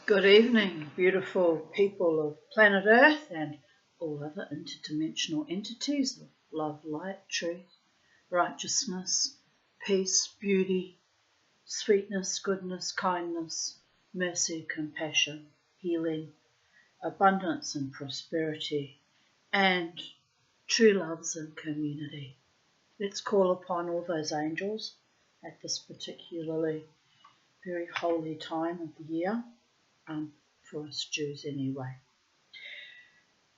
Good evening, beautiful people of planet Earth and all other interdimensional entities of love, light, truth, righteousness, peace, beauty, sweetness, goodness, kindness, mercy, compassion, healing, abundance and prosperity, and true loves and community. Let's call upon all those angels at this particularly very holy time of the year. For us Jews anyway.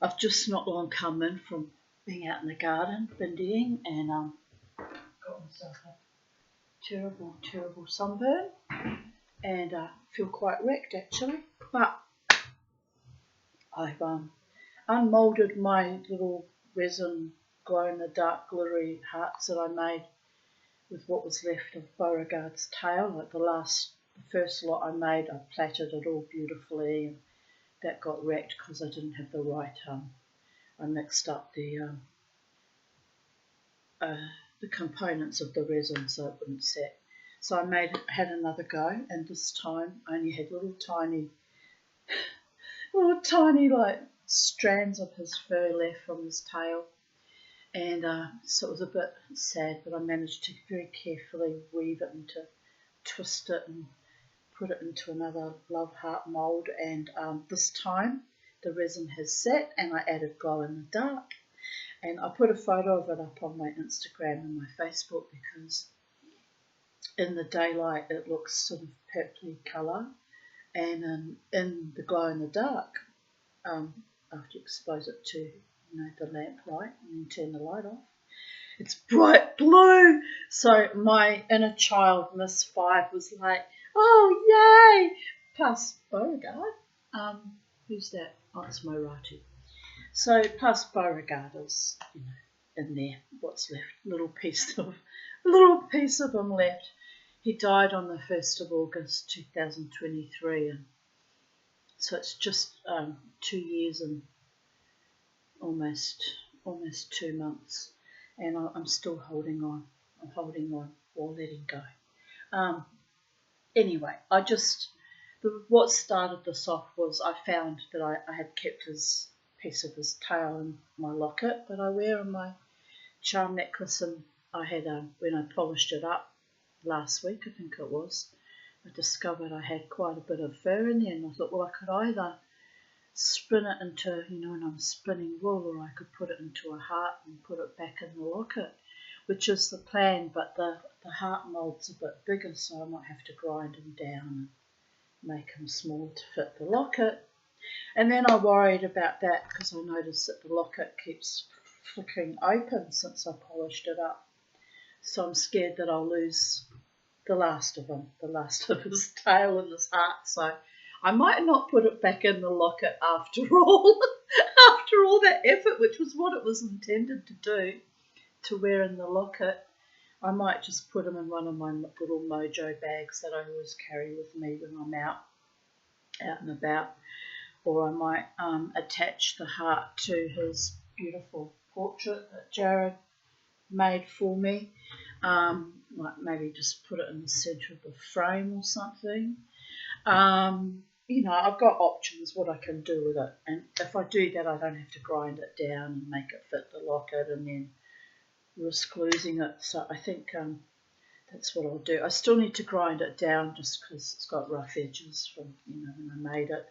I've just not long come in from being out in the garden, bindying, and got myself a terrible sunburn, and feel quite wrecked actually. But I've unmoulded my little resin glow-in-the-dark glittery hearts that I made with what was left of Beauregard's tail. Like the first lot I made, I plaited it all beautifully, and that got wrecked because I didn't have the right. I mixed up the components of the resin so it wouldn't set. So I had another go, and this time I only had little tiny like strands of his fur left from his tail, and so it was a bit sad, but I managed to very carefully weave it and to twist it and put it into another love heart mould, and this time the resin has set and I added glow in the dark, and I put a photo of it up on my Instagram and my Facebook because in the daylight it looks sort of purpley colour, and in the glow in the dark, after you expose it to the lamp light and then turn the light off, it's bright blue. So my inner child, Miss Five, was like, "Oh yay!" Plus Beauregard. Who's that? Oh, it's Moirati. So plus Beauregard is, in there. What's left? A little piece of him left. He died on the 1st of August 2023, and so it's just 2 years and almost 2 months, and I'm still holding on. I'm holding on while letting go. Anyway, what started this off was I found that I had kept his piece of his tail in my locket that I wear in my charm necklace, and I had when I polished it up last week, I think it was, I discovered I had quite a bit of fur in there, and I thought, well, I could either spin it into, when I'm spinning wool, or I could put it into a heart and put it back in the locket, which is the plan, but the heart mould's a bit bigger, so I might have to grind them down and make them small to fit the locket. And then I worried about that because I noticed that the locket keeps flickering open since I polished it up. So I'm scared that I'll lose the last of his tail and his heart. So I might not put it back in the locket after all. After all that effort, which was what it was intended to do, to wear in the locket, I might just put him in one of my little mojo bags that I always carry with me when I'm out and about, or I might attach the heart to his beautiful portrait that Jared made for me. Like maybe just put it in the centre of the frame or something. I've got options what I can do with it, and if I do that, I don't have to grind it down and make it fit the locket and then risk losing it. So I think that's what I'll do. I still need to grind it down just because it's got rough edges from when I made it,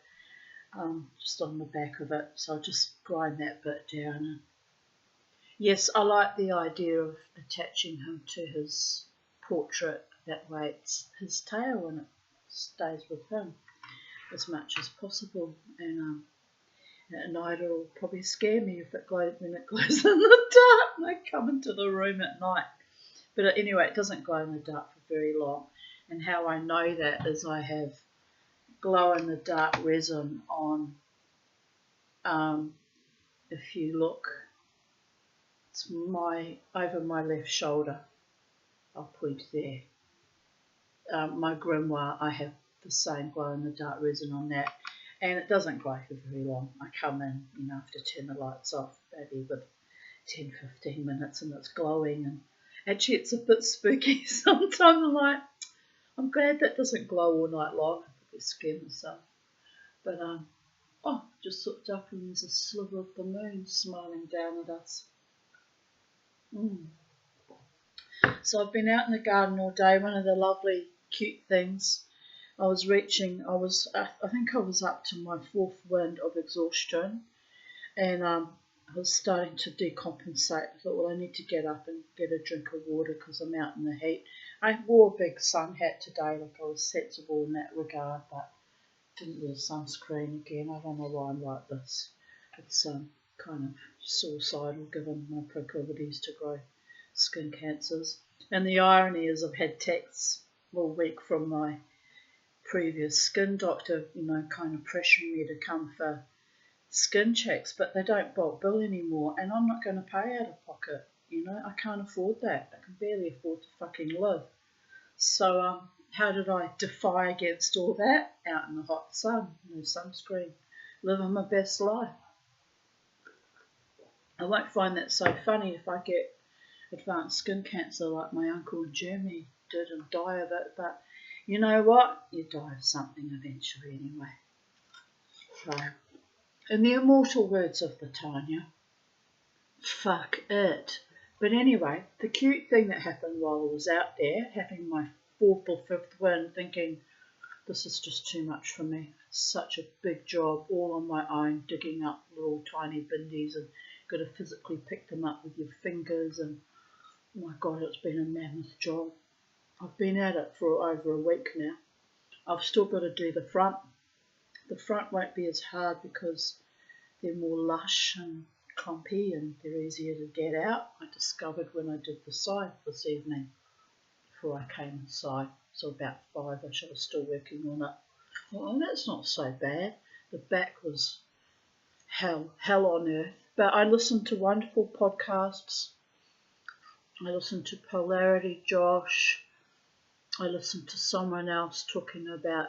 just on the back of it. So I'll just grind that bit down. And yes, I like the idea of attaching him to his portrait. That way it's his tail and it stays with him as much as possible. And at night it'll probably scare me when it glows in the dark and I come into the room at night. But anyway, it doesn't glow in the dark for very long. And how I know that is I have glow in the dark resin on, if you look, it's over my left shoulder. I'll point there. My grimoire, I have the same glow in the dark resin on that, and it doesn't glow for very long. I come in, after turn the lights off, maybe with 10-15 minutes, and it's glowing. And actually, it's a bit spooky sometimes. I'm glad that doesn't glow all night long. I could scare myself. But just looked up and there's a sliver of the moon smiling down at us. So I've been out in the garden all day. One of the lovely, cute things, I think I was up to my fourth wind of exhaustion, and I was starting to decompensate. I thought, well, I need to get up and get a drink of water because I'm out in the heat. I wore a big sun hat today, like I was sensible in that regard, but didn't use sunscreen again. I don't know why I'm like this. It's kind of suicidal given my proclivities to grow skin cancers. And the irony is I've had texts all week from my previous skin doctor, kind of pressuring me to come for skin checks, but they don't bulk bill anymore, and I'm not going to pay out of pocket. I can't afford that. I can barely afford to fucking live. So how did I defy against all that? Out in the hot sun, no sunscreen, living my best life. I won't find that so funny if I get advanced skin cancer like my uncle Jeremy did and die of it, but you know what? You die of something eventually anyway. So, in the immortal words of the Tanya, fuck it. But anyway, the cute thing that happened while I was out there, having my fourth or fifth wind, thinking, this is just too much for me. It's such a big job, all on my own, digging up little tiny bindies and got to physically pick them up with your fingers, and oh my God, it's been a mammoth job. I've been at it for over a week now. I've still got to do the front. The front won't be as hard because they're more lush and clumpy and they're easier to get out. I discovered when I did the side this evening before I came inside. So about 5ish, I was still working on it. Oh, that's not so bad. The back was hell on earth. But I listened to wonderful podcasts. I listened to Polarity Josh. I listened to someone else talking about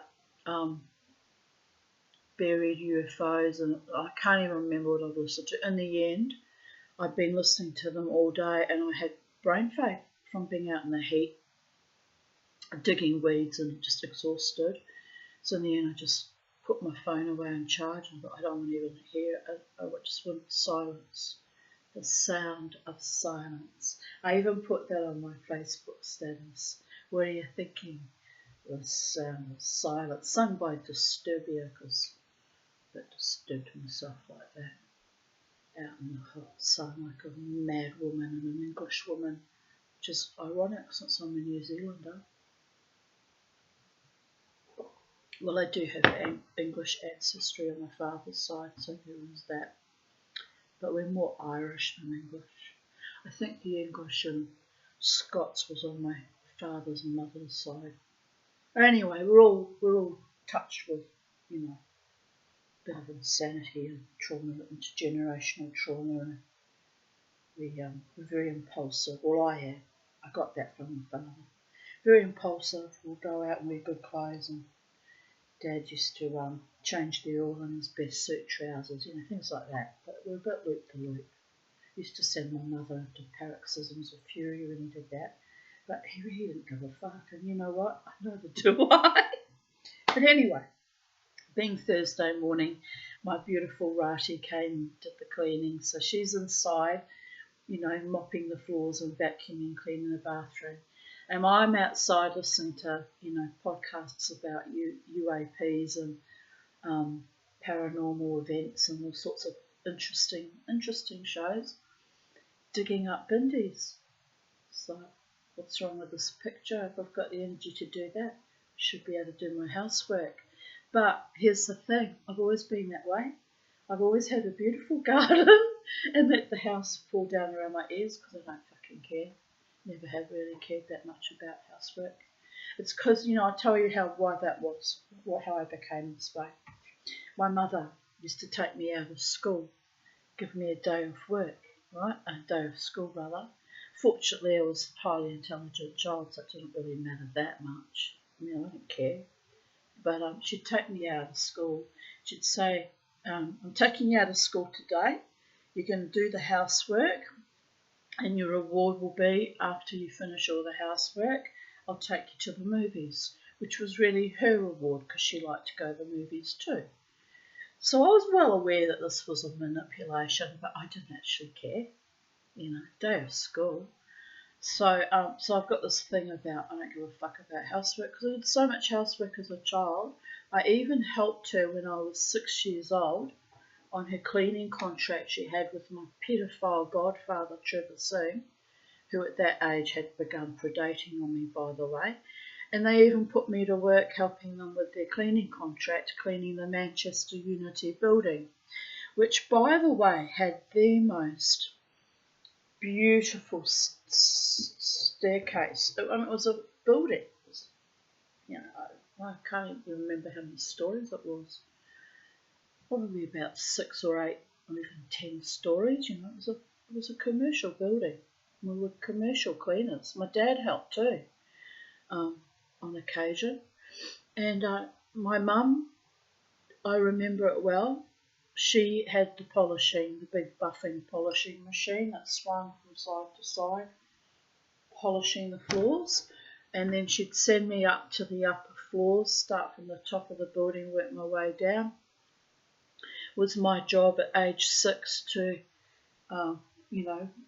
buried UFOs, and I can't even remember what I've listened to. In the end, I've been listening to them all day, and I had brain fade from being out in the heat, digging weeds and just exhausted. So in the end, I just put my phone away and charged, and I don't want to even hear it. I just want silence. The sound of silence. I even put that on my Facebook status. What are you thinking? The sound of silence, sung by Disturbia, because I disturbed myself like that, out in the hot sun like a mad woman and an English woman, which is ironic since I'm a New Zealander. Well, I do have English ancestry on my father's side, so there is that. But we're more Irish than English. I think the English and Scots was on my father's and mother's side. Anyway, we're all touched with, a bit of insanity and trauma, intergenerational trauma. And we're very impulsive. Well, I am. I got that from my father. Very impulsive. We'll go out and wear good clothes, and Dad used to change the oil in his best suit trousers, things like that. But we're a bit loop-to-loop. Used to send my mother into paroxysms of fury when he did that. But he really didn't give a fuck. And you know what? Neither do I. But anyway, being Thursday morning, my beautiful Rati came and did the cleaning. So she's inside, mopping the floors and vacuuming, cleaning the bathroom. And I'm outside listening to, podcasts about UAPs and paranormal events and all sorts of interesting shows. Digging up bindies. So what's wrong with this picture? If I've got the energy to do that, I should be able to do my housework. But here's the thing, I've always been that way. I've always had a beautiful garden and let the house fall down around my ears because I don't fucking care. Never have really cared that much about housework. It's because, I'll tell you why that was, how I became this way. My mother used to take me out of school, give me a day off work, right? A day of school, rather. Fortunately, I was a highly intelligent child, so it didn't really matter that much. I didn't care. But she'd take me out of school. She'd say, I'm taking you out of school today. You're going to do the housework, and your reward will be, after you finish all the housework, I'll take you to the movies, which was really her reward because she liked to go to the movies too. So I was well aware that this was a manipulation, but I didn't actually care. Day of school. So I've got this thing about I don't give a fuck about housework because I did so much housework as a child. I even helped her when I was 6 years old on her cleaning contract she had with my paedophile godfather, Trevor Singh, who at that age had begun predating on me, by the way. And they even put me to work helping them with their cleaning contract, cleaning the Manchester Unity building, which, by the way, had the most beautiful staircase. I mean, it was a building. I can't even remember how many stories it was. Probably about 6 or 8 or even 10 stories. It was a commercial building. We were commercial cleaners. My dad helped too, on occasion. And my mum, I remember it well. She had the big buffing polishing machine that swung from side to side, polishing the floors. And then she'd send me up to the upper floors, start from the top of the building, work my way down. It was my job at age 6 to,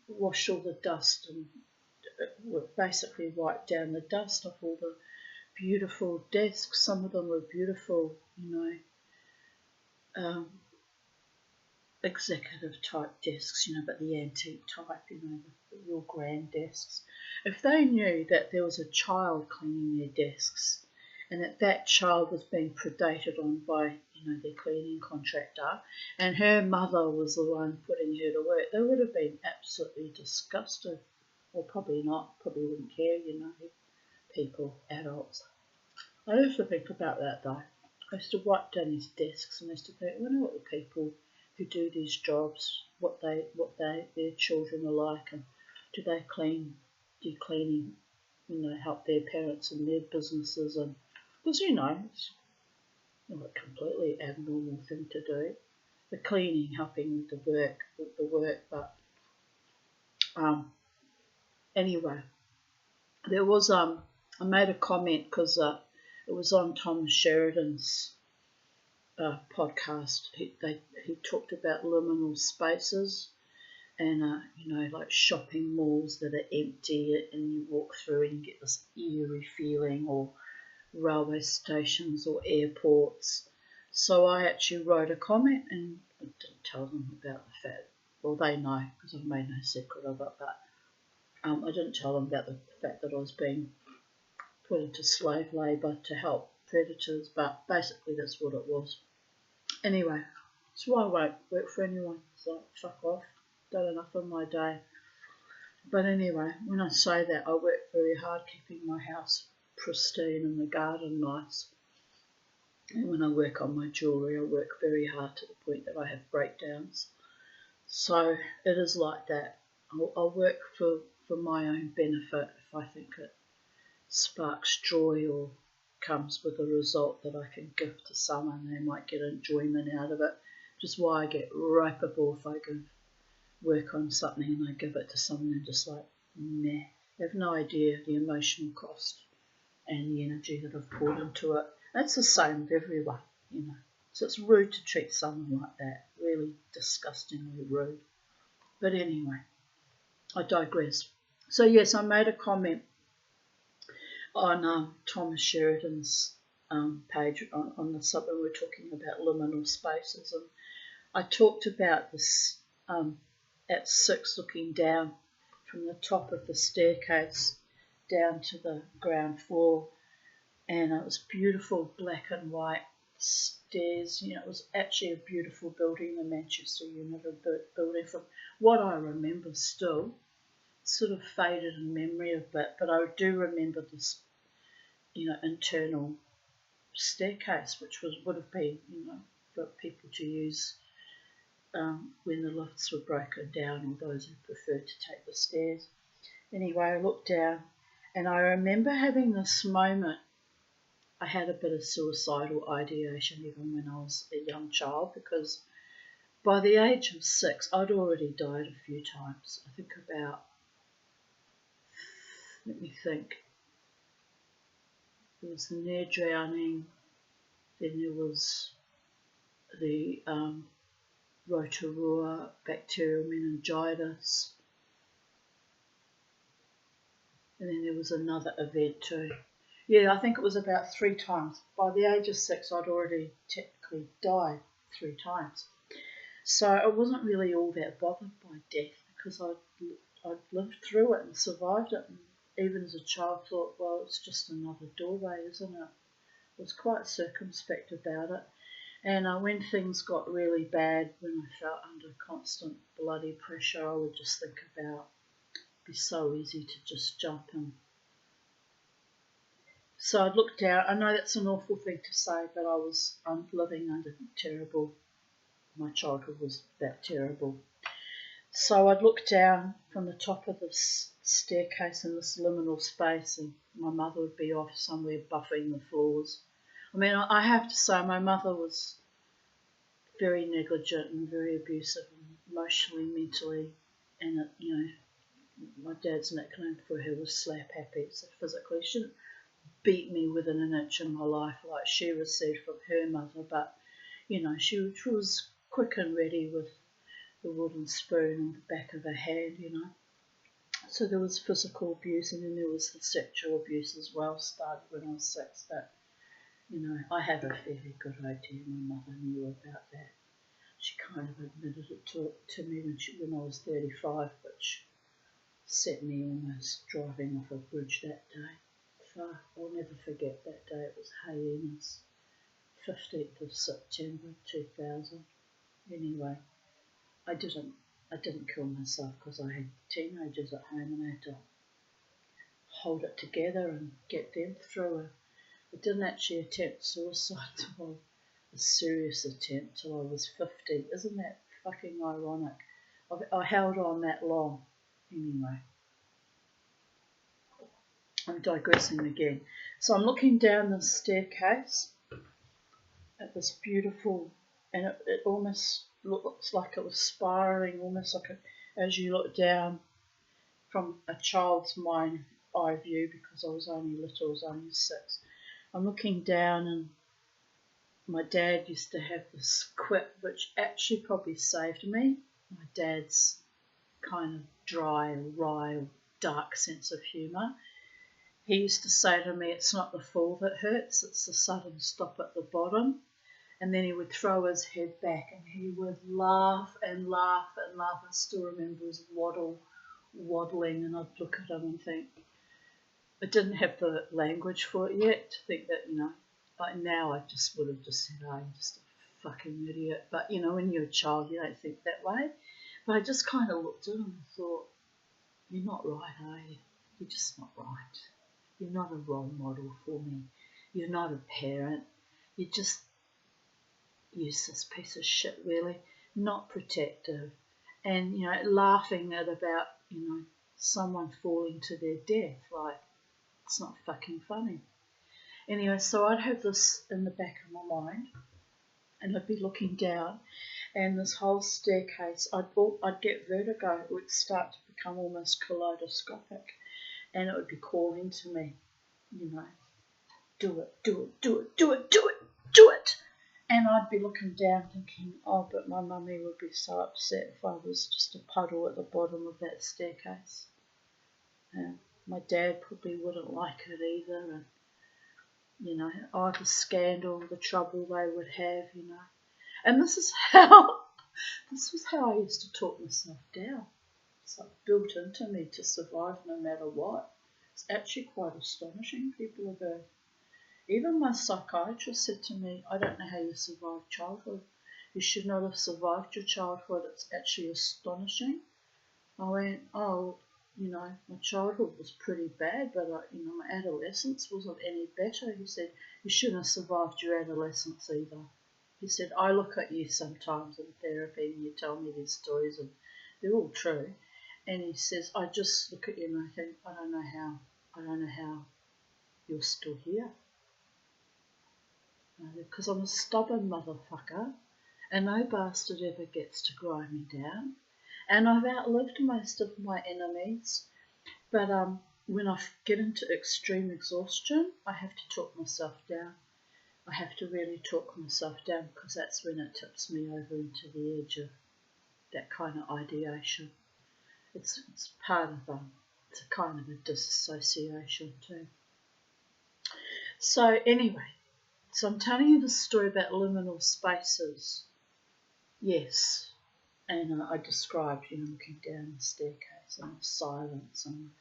wash all the dust and basically wipe down the dust off all the beautiful desks. Some of them were beautiful, executive type desks, but the antique type, the real grand desks. If they knew that there was a child cleaning their desks and that child was being predated on by, their cleaning contractor and her mother was the one putting her to work, they would have been absolutely disgusted. Or probably not, probably wouldn't care, people, adults. I used to think about that though. I used to write down these desks and I used to think, I wonder what the people who do these jobs, what their children are like, and do they do cleaning, help their parents in their businesses, and because it's not a completely abnormal thing to do. The cleaning, helping with the work, but anyway, there was I made a comment because it was on Tom Sheridan's podcast. He talked about liminal spaces and like shopping malls that are empty and you walk through and you get this eerie feeling, or railway stations or airports. So I actually wrote a comment and I didn't tell them about the fact. Well, they know because I've made no secret of it, but I didn't tell them about the fact that I was being put into slave labour to help predators, but basically that's what it was. Anyway, so I won't work for anyone, so fuck off. Done enough of my day. But anyway, when I say that, I work very hard keeping my house pristine and the garden nice. And when I work on my jewellery, I work very hard to the point that I have breakdowns. So it is like that. I'll work for my own benefit if I think it sparks joy or comes with a result that I can give to someone. They might get enjoyment out of it. Which is why I get ripeable if I work on something and I give it to someone and just like, meh. They have no idea the emotional cost and the energy that I've poured into it. That's the same with everyone, So it's rude to treat someone like that. Really disgustingly rude. But anyway, I digress. So yes, I made a comment on Thomas Sheridan's page on the sub when we were talking about liminal spaces, and I talked about this at 6 looking down from the top of the staircase down to the ground floor, and it was beautiful black and white stairs. It was actually a beautiful building, the Manchester Unity building, from what I remember still. Sort of faded in memory a bit, but I do remember this, internal staircase, which would have been, for people to use when the lifts were broken down, or those who preferred to take the stairs. Anyway, I looked down, and I remember having this moment. I had a bit of suicidal ideation even when I was a young child, because by the age of 6, I'd already died a few times. I think about, let me think, there was near drowning, then there was the Rotorua bacterial meningitis, and then there was another event too. Yeah, I think it was about 3 times. By the age of 6, I'd already technically died 3 times. So I wasn't really all that bothered by death because I'd lived through it and survived it. And even as a child, thought, well, it's just another doorway, isn't it? I was quite circumspect about it. And when things got really bad, when I felt under constant bloody pressure, I would just think about it'd be so easy to just jump in. So I'd look down. I know that's an awful thing to say, but I'm living under terrible. My childhood was that terrible. So I'd look down from the top of this staircase in this liminal space, and my mother would be off somewhere buffing the floors. I mean, I have to say my mother was very negligent and very abusive, emotionally, mentally, and my dad's nickname for her was Slap Happy. So physically, she didn't beat me within an inch of my life like she received from her mother, but she was quick and ready with the wooden spoon on the back of her hand. So there was physical abuse, and then there was the sexual abuse as well. Started when I was 6, but I have a fairly good idea my mother knew about that. She kind of admitted it to me when I was 35, which set me almost driving off a bridge that day. So I'll never forget that day. It was Hyenas, 15th of September 2000. Anyway, I didn't kill myself because I had teenagers at home and I had to hold it together and get them through it. I didn't actually attempt suicide a serious attempt till I was 50. Isn't that fucking ironic? I held on that long. Anyway, I'm digressing again. So I'm looking down the staircase at this beautiful, and it almost looks like it was spiraling, almost like as you look down from a child's mind eye view, because I was only little, I was only 6. I'm looking down, and my dad used to have this quip which actually probably saved me. My dad's kind of dry, wry, dark sense of humour. He used to say to me, it's not the fall that hurts, it's the sudden stop at the bottom. And then he would throw his head back and he would laugh and laugh and laugh. I still remember his waddling, and I'd look at him and think, I didn't have the language for it yet to think that, like now I just would have just said, oh, I'm just a fucking idiot. But, when you're a child, you don't think that way. But I just kind of looked at him and thought, you're not right, are you? You're just not right. You're not a role model for me. You're not a parent. You're just useless piece of shit, really. Not protective. And, laughing at about, someone falling to their death. Like, it's not fucking funny. Anyway, so I'd have this in the back of my mind, and I'd be looking down, and this whole staircase, I'd get vertigo. It would start to become almost kaleidoscopic, and it would be calling to me, do it, do it, do it, do it, do it, do it. And I'd be looking down thinking, oh, but my mummy would be so upset if I was just a puddle at the bottom of that staircase. My dad probably wouldn't like it either, and the scandal, the trouble they would have, And this was how I used to talk myself down. It's like built into me to survive no matter what. It's actually quite astonishing. People are going. Even my psychiatrist said to me, I don't know how you survived childhood. You should not have survived your childhood. It's actually astonishing. I went, oh, my childhood was pretty bad, but, my adolescence wasn't any better. He said, you shouldn't have survived your adolescence either. He said, I look at you sometimes in therapy and you tell me these stories and they're all true. And he says, I just look at you and I think, I don't know how you're still here. Because I'm a stubborn motherfucker and no bastard ever gets to grind me down. And I've outlived most of my enemies, but when I get into extreme exhaustion, I have to talk myself down. I have to really talk myself down, because that's when it tips me over into the edge of that kind of ideation. It's part of it's a kind of a disassociation too. So anyway, so I'm telling you the story about liminal spaces. Yes, and I described, looking down the staircase and the silence and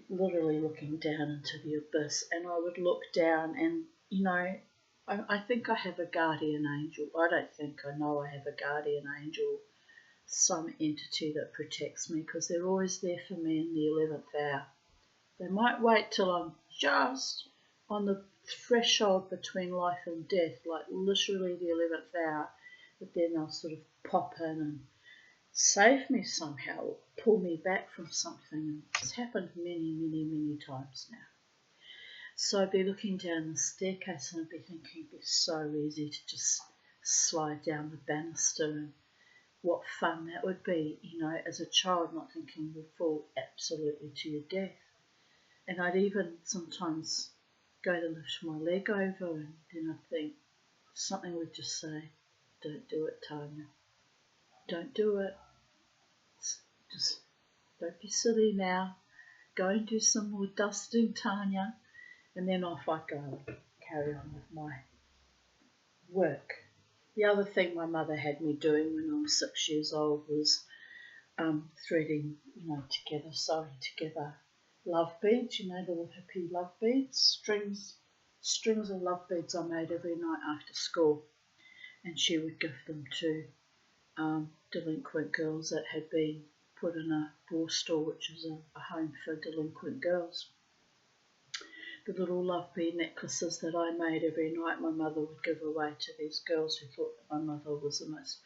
literally looking down into the abyss. And I would look down and, I think I have a guardian angel. I don't think, I know I have a guardian angel, some entity that protects me, because they're always there for me in the 11th hour. They might wait till I'm just on the threshold between life and death, like literally the 11th hour, but then they'll sort of pop in and save me somehow, or pull me back from something. And it's happened many, many, many times now. So I'd be looking down the staircase and I'd be thinking it'd be so easy to just slide down the banister, and what fun that would be, as a child, not thinking you'll fall absolutely to your death. And I'd even sometimes go to lift my leg over, and then I'd think something would just say, don't do it, Tanya. Don't do it. Just don't be silly now. Go and do some more dusting, Tanya. And then off I'd go and carry on with my work. The other thing my mother had me doing when I was 6 years old was threading, sewing together love beads, little hippie love beads, strings of love beads I made every night after school. And she would give them to delinquent girls that had been put in a borstal, which is a home for delinquent girls. The little love bead necklaces that I made every night, my mother would give away to these girls who thought that my mother was the most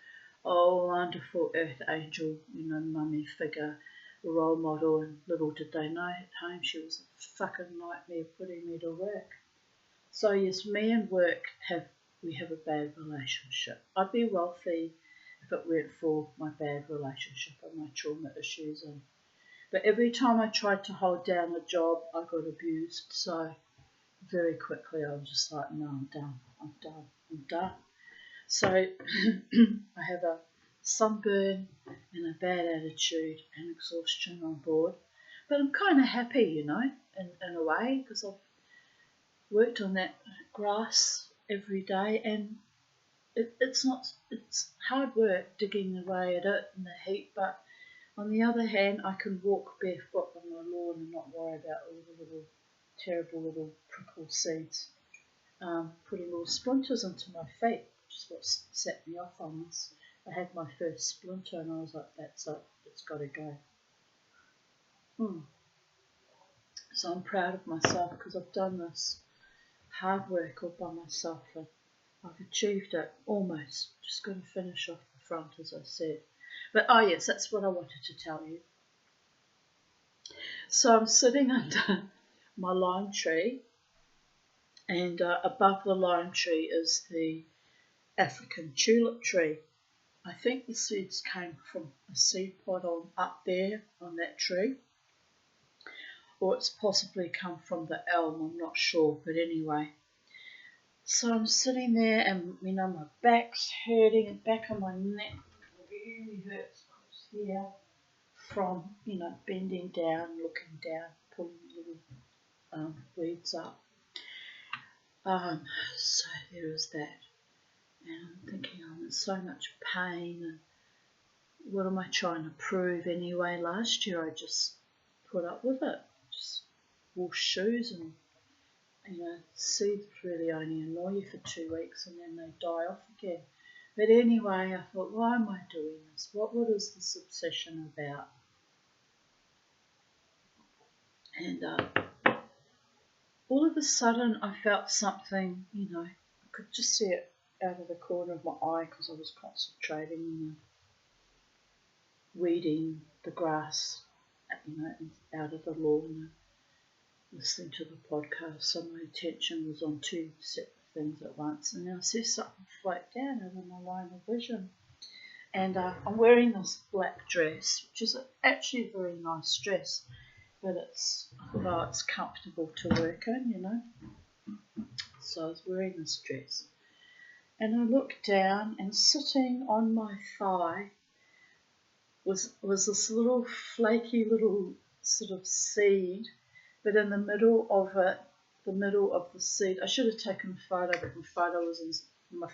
wonderful earth angel, mummy figure, role model, and little did they know at home she was a fucking nightmare putting me to work. So yes, me and work we have a bad relationship. I'd be wealthy if it weren't for my bad relationship and my trauma issues. But every time I tried to hold down a job, I got abused. So very quickly I was just like, no, I'm done. So I have a sunburn and a bad attitude and exhaustion on board. But I'm kind of happy, in a way, because I've worked on that grass every day, and it's hard work digging away at it in the heat, but on the other hand, I can walk barefoot on my lawn and not worry about all the terrible little prickle seeds putting little splinters into my feet, which is what set me off on this. I had my first splinter and I was like, that's it, it's got to go. So I'm proud of myself, because I've done this hard work all by myself, and I've achieved it almost. Just got to finish off the front, as I said. But yes, that's what I wanted to tell you. So I'm sitting under my lime tree, and above the lime tree is the African tulip tree. I think the seeds came from a seed pod up there on that tree, or it's possibly come from the elm, I'm not sure, but anyway. So I'm sitting there, and my back's hurting, and back of my neck really hurts here from bending down, looking down, pulling little weeds up. So there is that, and I'm thinking I'm in so much pain, and what am I trying to prove anyway? Last year I just put up with it, just wore shoes, and seeds really only annoy you for 2 weeks and then they die off again. But anyway, I thought, why am I doing this? What is this obsession about? And all of a sudden I felt something, I could just see it out of the corner of my eye, because I was concentrating, weeding the grass, out of the lawn, listening to the podcast. So my attention was on 2 separate things at once, and then I see something float down over my line of vision. And I'm wearing this black dress, which is actually a very nice dress, but it's comfortable to work in, So I was wearing this dress. And I looked down, and sitting on my thigh was this little flaky little sort of seed, but in the middle of it, the middle of the seed, I should have taken a photo, but my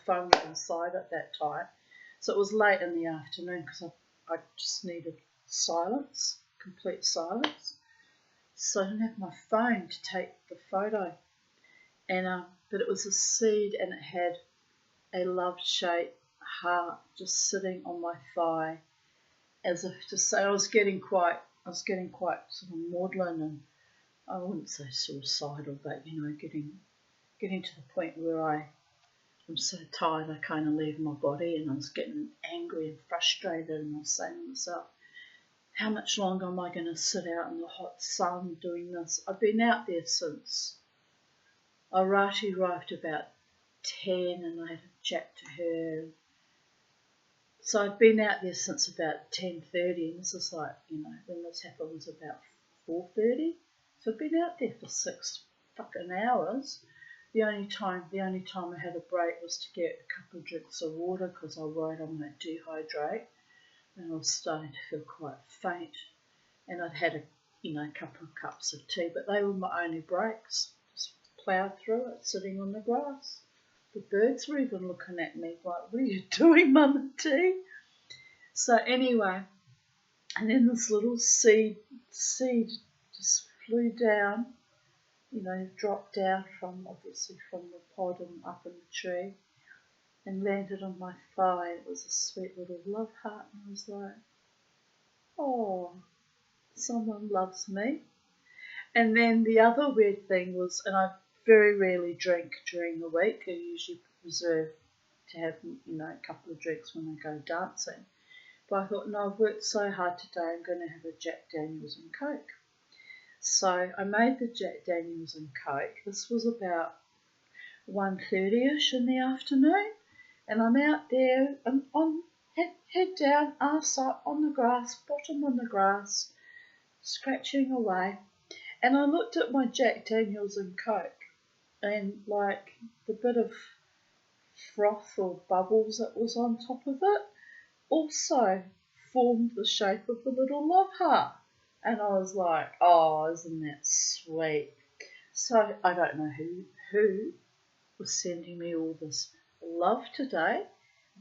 phone was inside at that time. So it was late in the afternoon because I just needed silence, complete silence. So I didn't have my phone to take the photo. And but it was a seed, and it had a love-shaped heart just sitting on my thigh, as if to say I was getting quite sort of maudlin, and I wouldn't say suicidal, but getting to the point where I'm so tired I kind of leave my body, and I was getting angry and frustrated, and I was saying to myself, how much longer am I going to sit out in the hot sun doing this? I've been out there since Arati arrived about 10, and I had a chat to her. So I'd been out there since about 10:30, and this is like, when this happened was about 4:30. So I'd been out there for 6 fucking hours. The only time I had a break was to get a couple of drinks of water because I worried I might dehydrate, and I was starting to feel quite faint. And I'd had a couple of cups of tea, but they were my only breaks. Just ploughed through it, sitting on the grass. The birds were even looking at me like, what are you doing, Mama T? So anyway, and then this little seed just flew down, dropped down from the pod and up in the tree, and landed on my thigh. It was a sweet little love heart, and I was like, oh, someone loves me. And then the other weird thing was, and I very rarely drink during the week. I usually reserve to have, a couple of drinks when I go dancing. But I thought, no, I've worked so hard today, I'm going to have a Jack Daniels and Coke. So I made the Jack Daniels and Coke. This was about 1:30ish in the afternoon, and I'm out there, and on head down, arse up on the grass, bottom on the grass, scratching away. And I looked at my Jack Daniels and Coke, and like the bit of froth or bubbles that was on top of it also formed the shape of the little love heart. And I was like, oh, isn't that sweet? So I don't know who was sending me all this love today,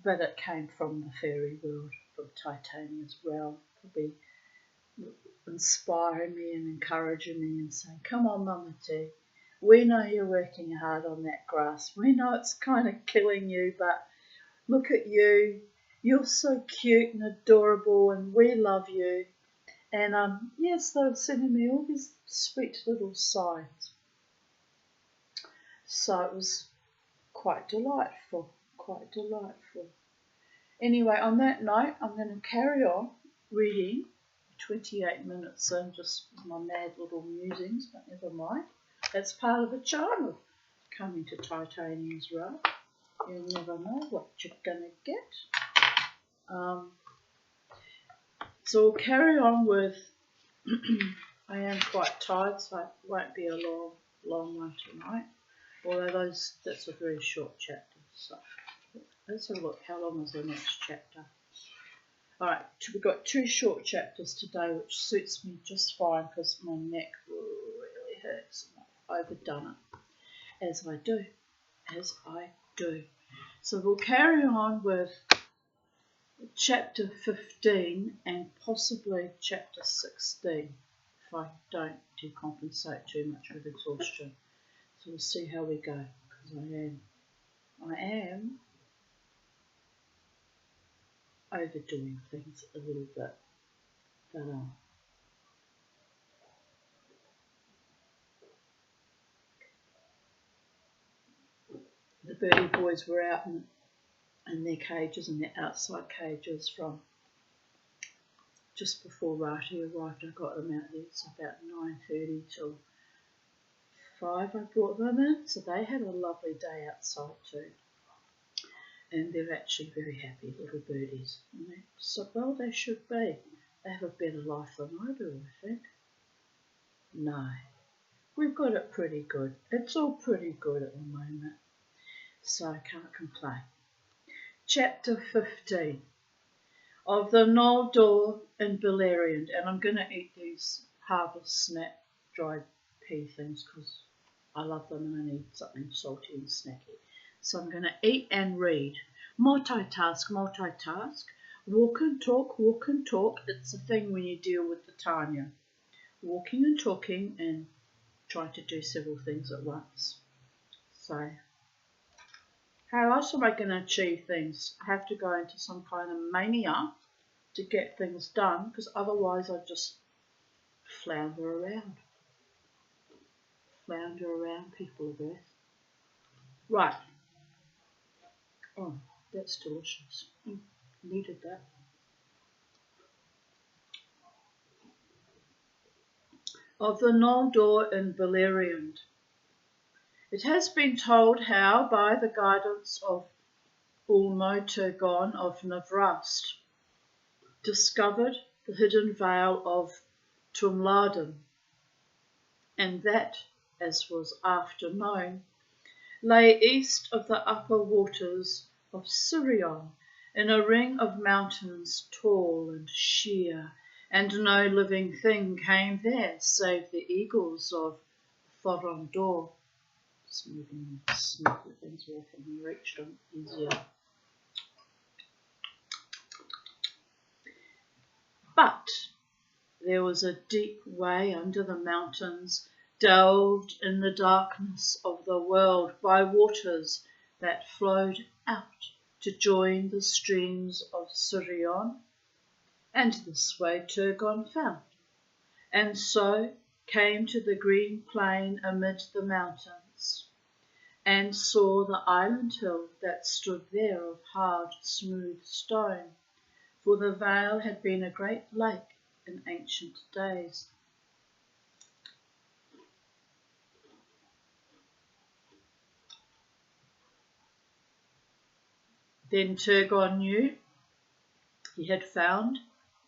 but it came from the fairy world, from Titania's realm, probably inspiring me and encouraging me and saying, come on, Mama T, we know you're working hard on that grass. We know it's kind of killing you, but look at you. You're so cute and adorable, and we love you. And yes, they were sending me all these sweet little signs. So it was quite delightful, Anyway, on that note, I'm going to carry on reading 28 minutes in, just my mad little musings, but never mind. That's part of the charm of coming to Titania's Row. You never know what you're going to get. So we'll carry on with, I am quite tired, so it won't be a long one tonight. Although that's a very short chapter. So let's have a look. How long is the next chapter? Alright, we've got 2 short chapters today, which suits me just fine because my neck really hurts. I've overdone it, as I do. So we'll carry on with chapter 15 and possibly chapter 16 if I don't decompensate too much with exhaustion. So we'll see how we go, because I am overdoing things a little bit. But the birdie boys were out in their cages, and their outside cages, from just before Rati arrived. I got them out there. It's about 9:30 till 5 I brought them in. So they had a lovely day outside too. And they're actually very happy little birdies. So well they should be. They have a better life than I do, I think. No, we've got it pretty good. It's all pretty good at the moment, so I can't complain. Chapter 15 of the Noldor and Beleriand, and I'm going to eat these Harvest Snap dried pea things because I love them and I need something salty and snacky. So I'm going to eat and read. Multitask, multitask. Walk and talk, walk and talk. It's a thing when you deal with the Tanya. Walking and talking and trying to do several things at once. So, how else am I going to achieve things? I have to go into some kind of mania to get things done because otherwise I just flounder around. Flounder around, people of Earth. Right. Oh, that's delicious. Needed that. Of the Noldor and Beleriand. It has been told how, by the guidance of Ulmo Turgon of Navrast, discovered the hidden vale of Tumladen, and that, as was after known, lay east of the upper waters of Sirion, in a ring of mountains tall and sheer, and no living thing came there save the eagles of Thorondor. Just moving and snip the things away from me, reached them easier. But there was a deep way under the mountains, delved in the darkness of the world by waters that flowed out to join the streams of Sirion, and this way Turgon found, and so came to the green plain amid the mountains, and saw the island hill that stood there of hard, smooth stone, for the vale had been a great lake in ancient days. Then Turgon knew he had found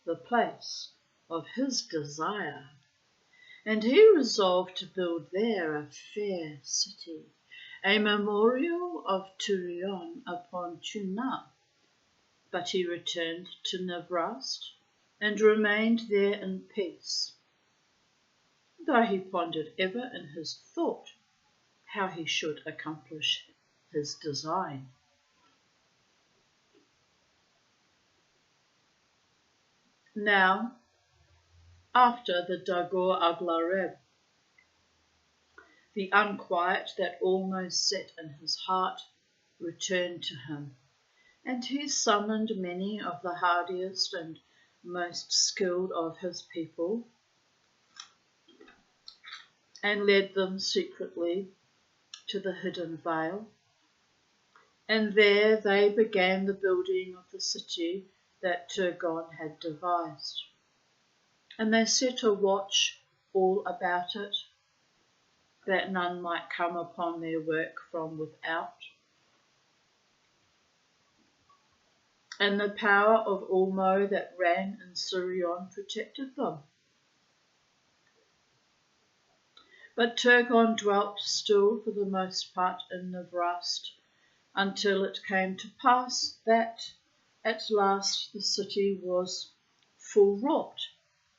the place of his desire, and he resolved to build there a fair city, a memorial of Turion upon Tuna. But he returned to Navrast and remained there in peace, though he pondered ever in his thought how he should accomplish his design. Now, after the Dagor Aglareb, the unquiet that almost set in his heart returned to him, and he summoned many of the hardiest and most skilled of his people, and led them secretly to the hidden vale, and there they began the building of the city that Turgon had devised. And they set a watch all about it, that none might come upon their work from without. And the power of Ulmo that ran in Sirion protected them. But Turgon dwelt still for the most part in Navrast, until it came to pass that at last the city was full wrought,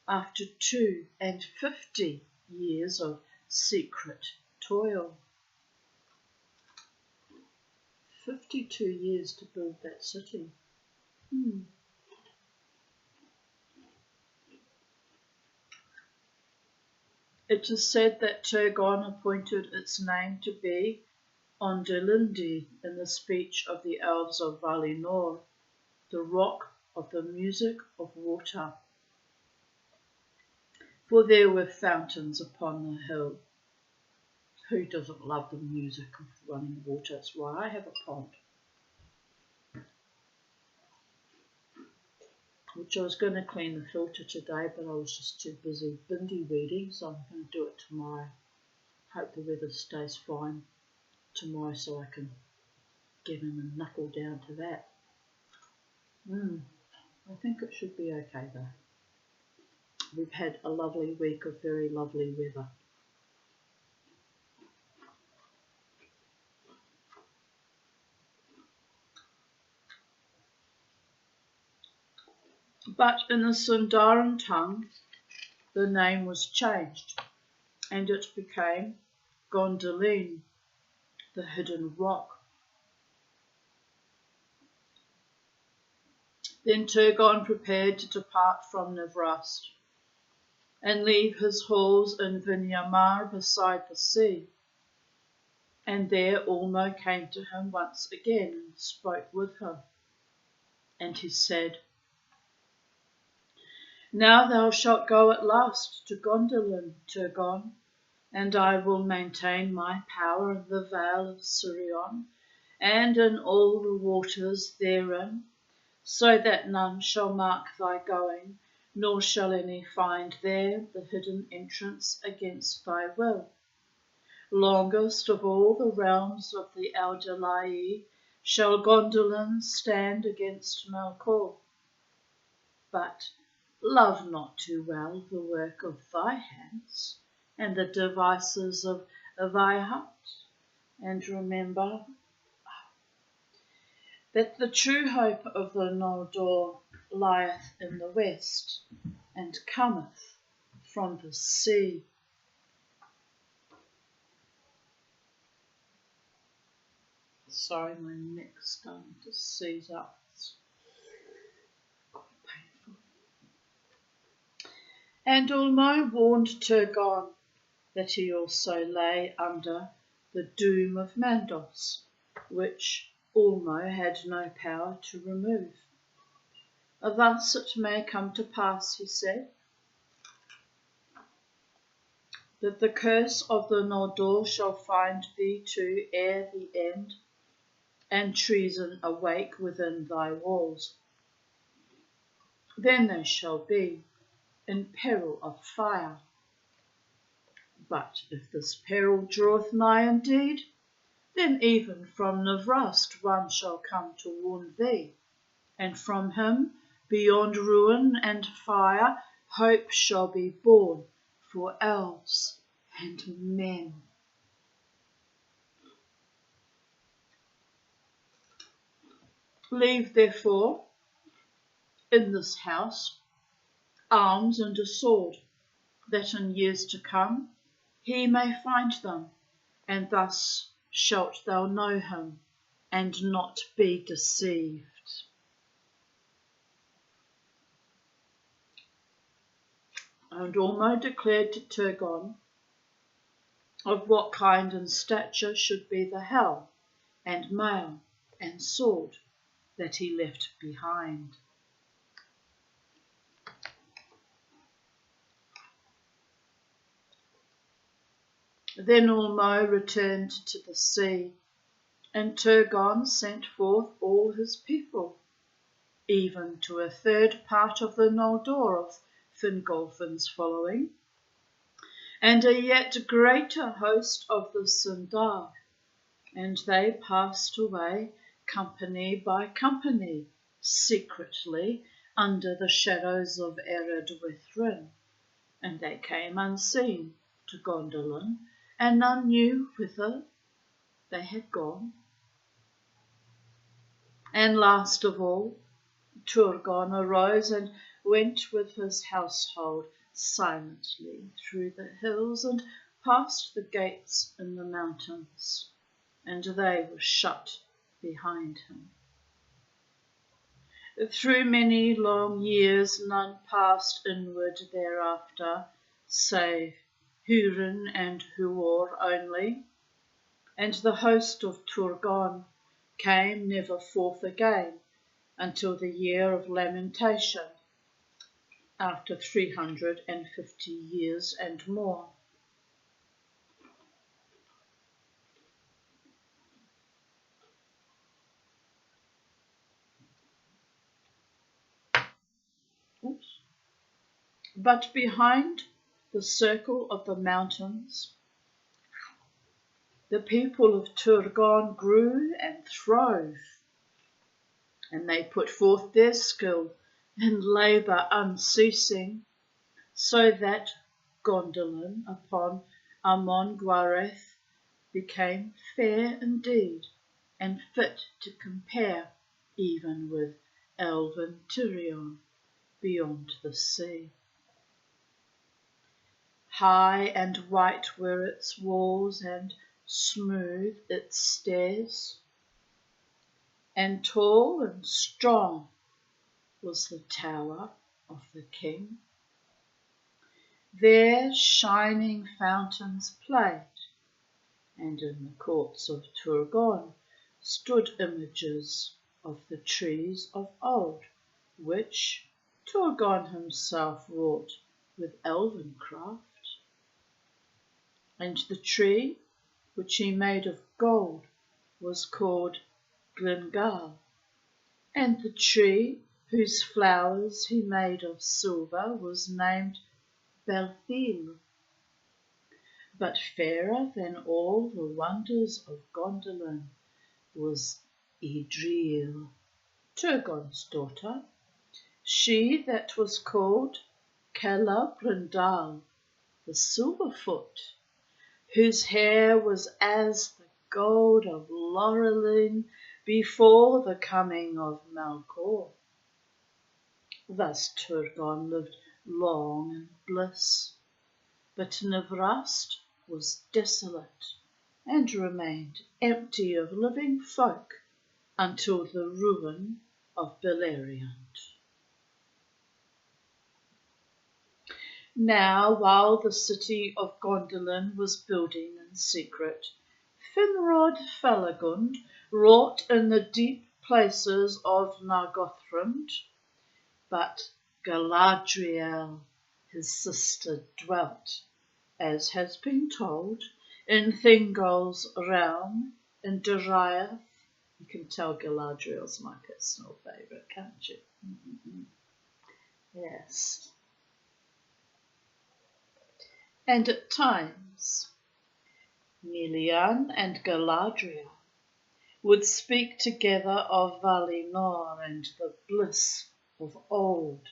after 52 years of secret toil. 52 years to build that city. It is said that Turgon appointed its name to be Ondilindi in the speech of the elves of Valinor, the rock of the music of water. For there were fountains upon the hill. Who doesn't love the music of running water? That's why I have a pond, which I was going to clean the filter today, but I was just too busy bindi weeding, so I'm going to do it tomorrow. Hope the weather stays fine tomorrow so I can get in and knuckle down to that. I think it should be okay though. We've had a lovely week of very lovely weather. But in the Sundaran tongue, the name was changed, and it became Gondolin, the hidden rock. Then Turgon prepared to depart from Nevrast and leave his halls in Vinyamar beside the sea. And there Ulmo came to him once again and spoke with him. And he said, Now thou shalt go at last to Gondolin, Turgon, and I will maintain my power in the vale of Sirion, and in all the waters therein, so that none shall mark thy going, nor shall any find there the hidden entrance against thy will. Longest of all the realms of the Eldalai shall Gondolin stand against Melkor. But love not too well the work of thy hands, and the devices of thy heart, and remember that the true hope of the Noldor lieth in the west, and cometh from the sea. Sorry, my neck's starting to seize up. It's quite painful. And Ulmo warned Turgon that he also lay under the doom of Mandos, which Ulmo had no power to remove. Thus it may come to pass, he said, that the curse of the Noldor shall find thee too ere the end, and treason awake within thy walls. Then they shall be in peril of fire. But if this peril draweth nigh indeed, then even from Nevrast one shall come to warn thee, and from him, beyond ruin and fire, hope shall be born for elves and men. Leave therefore in this house arms and a sword, that in years to come he may find them, and thus shalt thou know him, and not be deceived. And Ulmo declared to Turgon of what kind and stature should be the helm, and mail, and sword that he left behind. Then Ulmo returned to the sea, and Turgon sent forth all his people, even to a third part of the Noldor of Fingolfin's following, and a yet greater host of the Sundar, and they passed away company by company, secretly under the shadows of Ered Withrin, and they came unseen to Gondolin, and none knew whither they had gone. And last of all, Turgon arose and went with his household silently through the hills and past the gates in the mountains, and they were shut behind him. Through many long years none passed inward thereafter, save Hurin and Huor only, and the host of Turgon came never forth again until the year of lamentation, after 350 years and more. But behind the circle of the mountains, the people of Turgon grew and throve, and they put forth their skill and labour unceasing, so that Gondolin upon Amon Gwareth became fair indeed, and fit to compare even with elven Tirion, beyond the sea. High and white were its walls, and smooth its stairs, and tall and strong was the tower of the king. There shining fountains played, and in the courts of Turgon stood images of the trees of old, which Turgon himself wrought with elven craft. And the tree which he made of gold was called Glengal, and the tree whose flowers he made of silver was named Belthil. But fairer than all the wonders of Gondolin was Idril, Turgon's daughter, she that was called Celebrimbor, the Silverfoot, whose hair was as the gold of Lorelin before the coming of Melkor. Thus Turgon lived long in bliss, but Navrast was desolate and remained empty of living folk until the ruin of Beleriand. Now, while the city of Gondolin was building in secret, Finrod Felagund wrought in the deep places of Nargothrond, but Galadriel, his sister, dwelt, as has been told, in Thingol's realm in Doriath. You can tell Galadriel's my personal favourite, can't you? Yes. And at times, Melian and Galadriel would speak together of Valinor and the bliss of old.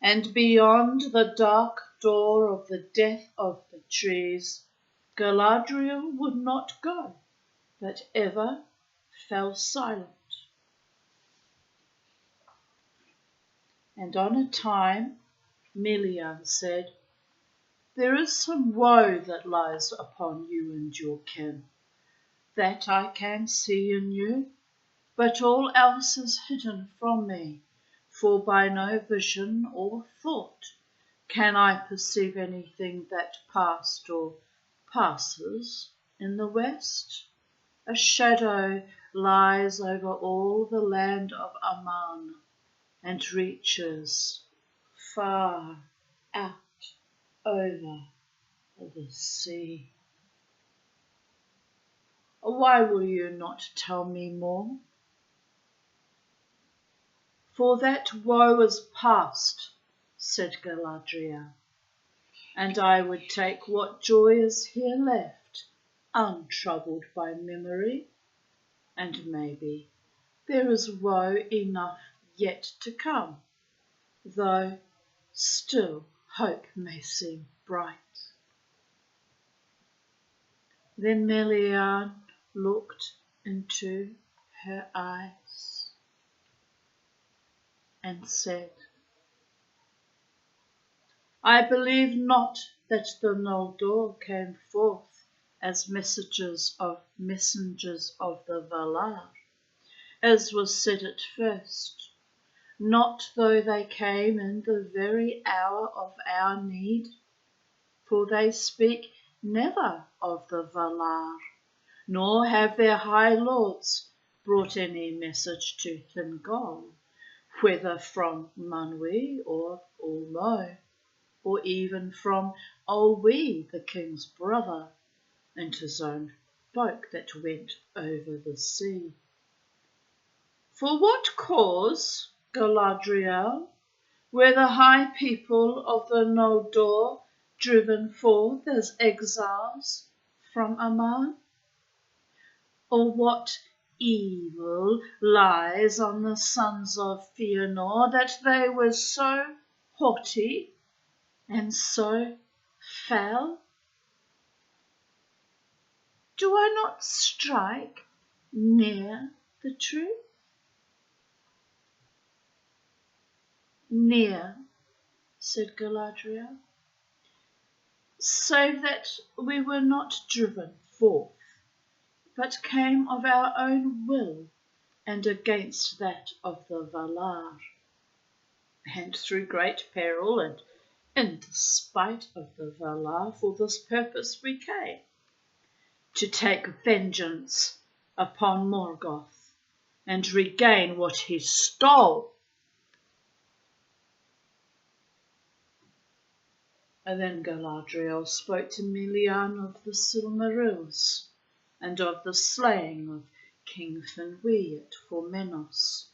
And beyond the dark door of the death of the trees, Galadriel would not go, but ever fell silent. And on a time, Melian said, "There is some woe that lies upon you and your kin. That I can see in you, but all else is hidden from me, for by no vision or thought can I perceive anything that passed or passes in the west. A shadow lies over all the land of Aman, and reaches far out over the sea." Why will you not tell me more? For that woe is past, said Galadriel, and I would take what joy is here left, untroubled by memory, and maybe there is woe enough yet to come, though still hope may seem bright. Then Melian looked into her eyes and said, I believe not that the Noldor came forth as messengers of the Valar, as was said at first, not though they came in the very hour of our need, for they speak never of the Valar, nor have their high lords brought any message to Thingol, whether from Manwë or Ulmo, or even from Olwe, the king's brother, and his own folk that went over the sea. For what cause, Galadriel, were the high people of the Noldor driven forth as exiles from Aman? Or what evil lies on the sons of Fëanor that they were so haughty and so fell? Do I not strike near the truth? Near, said Galadriel, save that we were not driven forth, but came of our own will and against that of the Valar. And through great peril and in despite of the Valar, for this purpose we came, to take vengeance upon Morgoth and regain what he stole. And then Galadriel spoke to Melian of the Silmarils, and of the slaying of King Finwë at Formenos.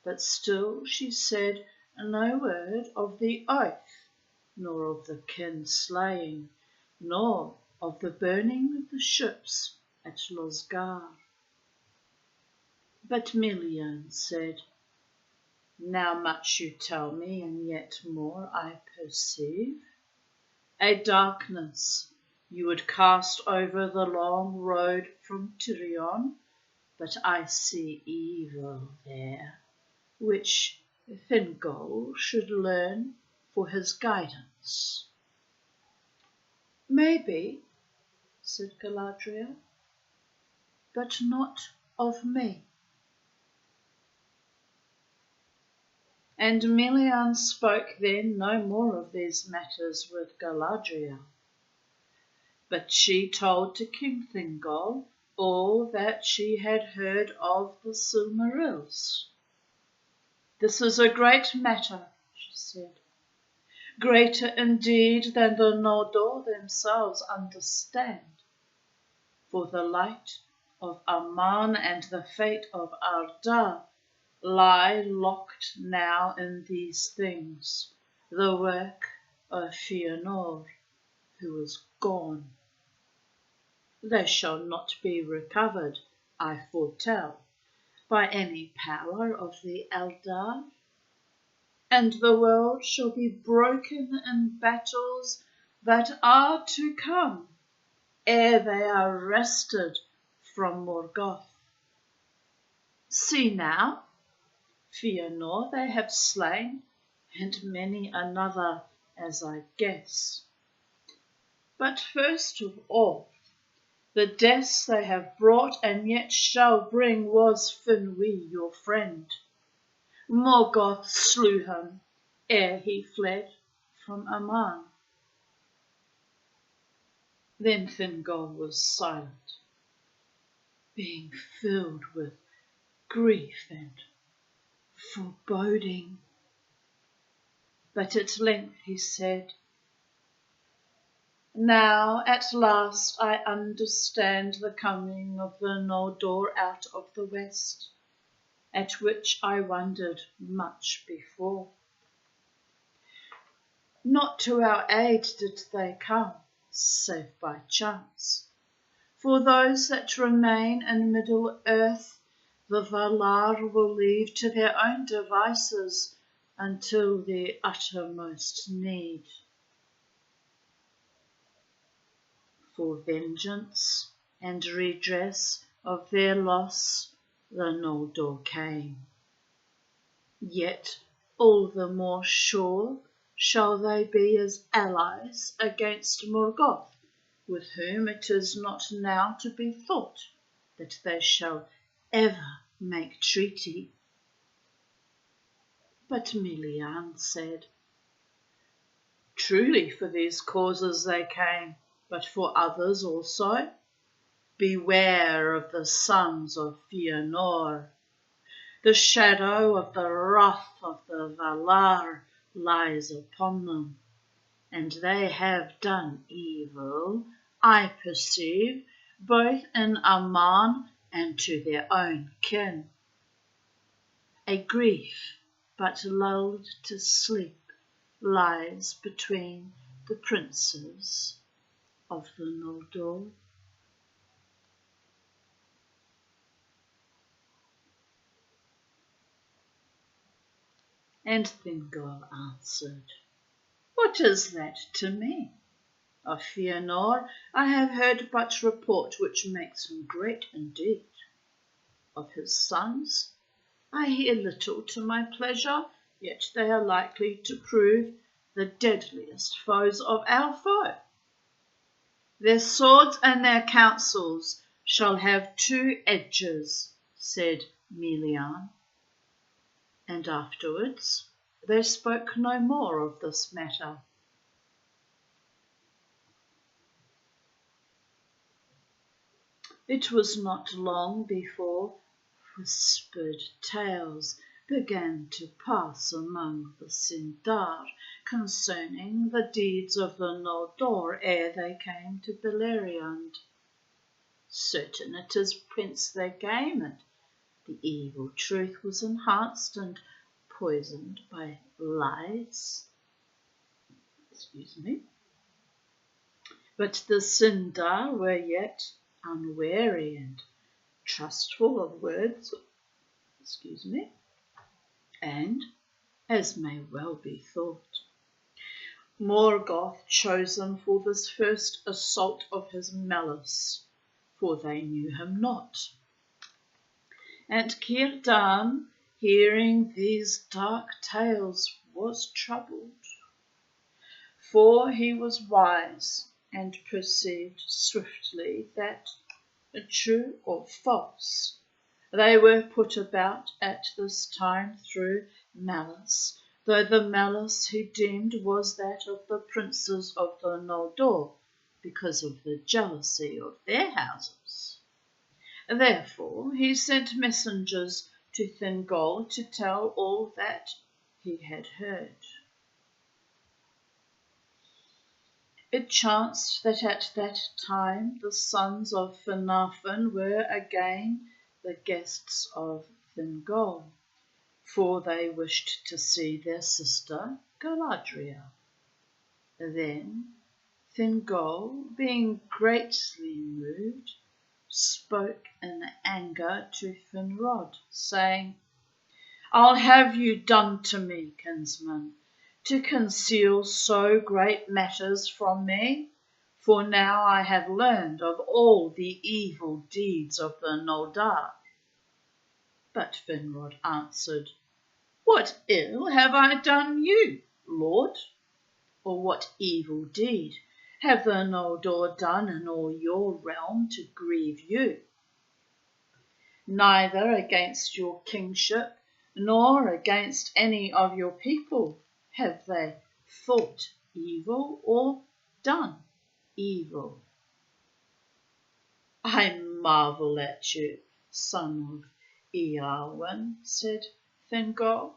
But still she said no word of the oath, nor of the kin-slaying, nor of the burning of the ships at Losgar. But Melian said, Now much you tell me, and yet more I perceive. A darkness you would cast over the long road from Tirion, but I see evil there, which Thingol should learn for his guidance. Maybe, said Galadriel, but not of me. And Melian spoke then no more of these matters with Galadriel. But she told to King Thingol all that she had heard of the Silmarils. This is a great matter, she said, greater indeed than the Noldor themselves understand. For the light of Aman and the fate of Arda lie locked now in these things, the work of Fëanor, who is gone. They shall not be recovered, I foretell, by any power of the Eldar, and the world shall be broken in battles that are to come, ere they are wrested from Morgoth. See now, Fëanor they have slain, and many another, as I guess. But first of all, the deaths they have brought and yet shall bring was Finwë your friend. Morgoth slew him ere he fled from Aman. Then Thingol was silent, being filled with grief and foreboding. But at length he said, Now at last I understand the coming of the Noldor out of the west, at which I wondered much before. Not to our aid did they come, save by chance. For those that remain in Middle-earth, the Valar will leave to their own devices until the uttermost need. For vengeance and redress of their loss, the Noldor came. Yet all the more sure shall they be as allies against Morgoth, with whom it is not now to be thought that they shall ever make treaty. But Melian said, Truly for these causes they came, but for others also. Beware of the sons of Fëanor. The shadow of the wrath of the Valar lies upon them, and they have done evil, I perceive, both in Aman and to their own kin. A grief, but lulled to sleep, lies between the princes of the Noldor. And Thingol answered, What is that to me? Of Fëanor I have heard but report which makes him great indeed. Of his sons I hear little to my pleasure, yet they are likely to prove the deadliest foes of our foe. Their swords and their counsels shall have two edges, said Melian. And afterwards they spoke no more of this matter. It was not long before whispered tales began to pass among the Sindar concerning the deeds of the Noldor ere they came to Beleriand. Certain it is whence they came, and the evil truth was enhanced and poisoned by lies. But the Sindar were yet unwary and trustful of words, and, as may well be thought, Morgoth chosen for this first assault of his malice, for they knew him not. And Círdan, hearing these dark tales, was troubled, for he was wise and perceived swiftly that, true or false, they were put about at this time through malice, though the malice he deemed was that of the princes of the Noldor, because of the jealousy of their houses. Therefore he sent messengers to Thingol to tell all that he had heard. It chanced that at that time the sons of Finarfin were again the guests of Thingol, for they wished to see their sister Galadriel. Then Thingol, being greatly moved, spoke in anger to Finrod, saying, "I'll have you done to me, kinsman, to conceal so great matters from me, for now I have learned of all the evil deeds of the Noldor." But Finrod answered, "What ill have I done you, Lord? Or what evil deed have the Noldor done in all your realm to grieve you? Neither against your kingship nor against any of your people have they thought evil or done evil." "I marvel at you, son of Eowyn," said Thingol.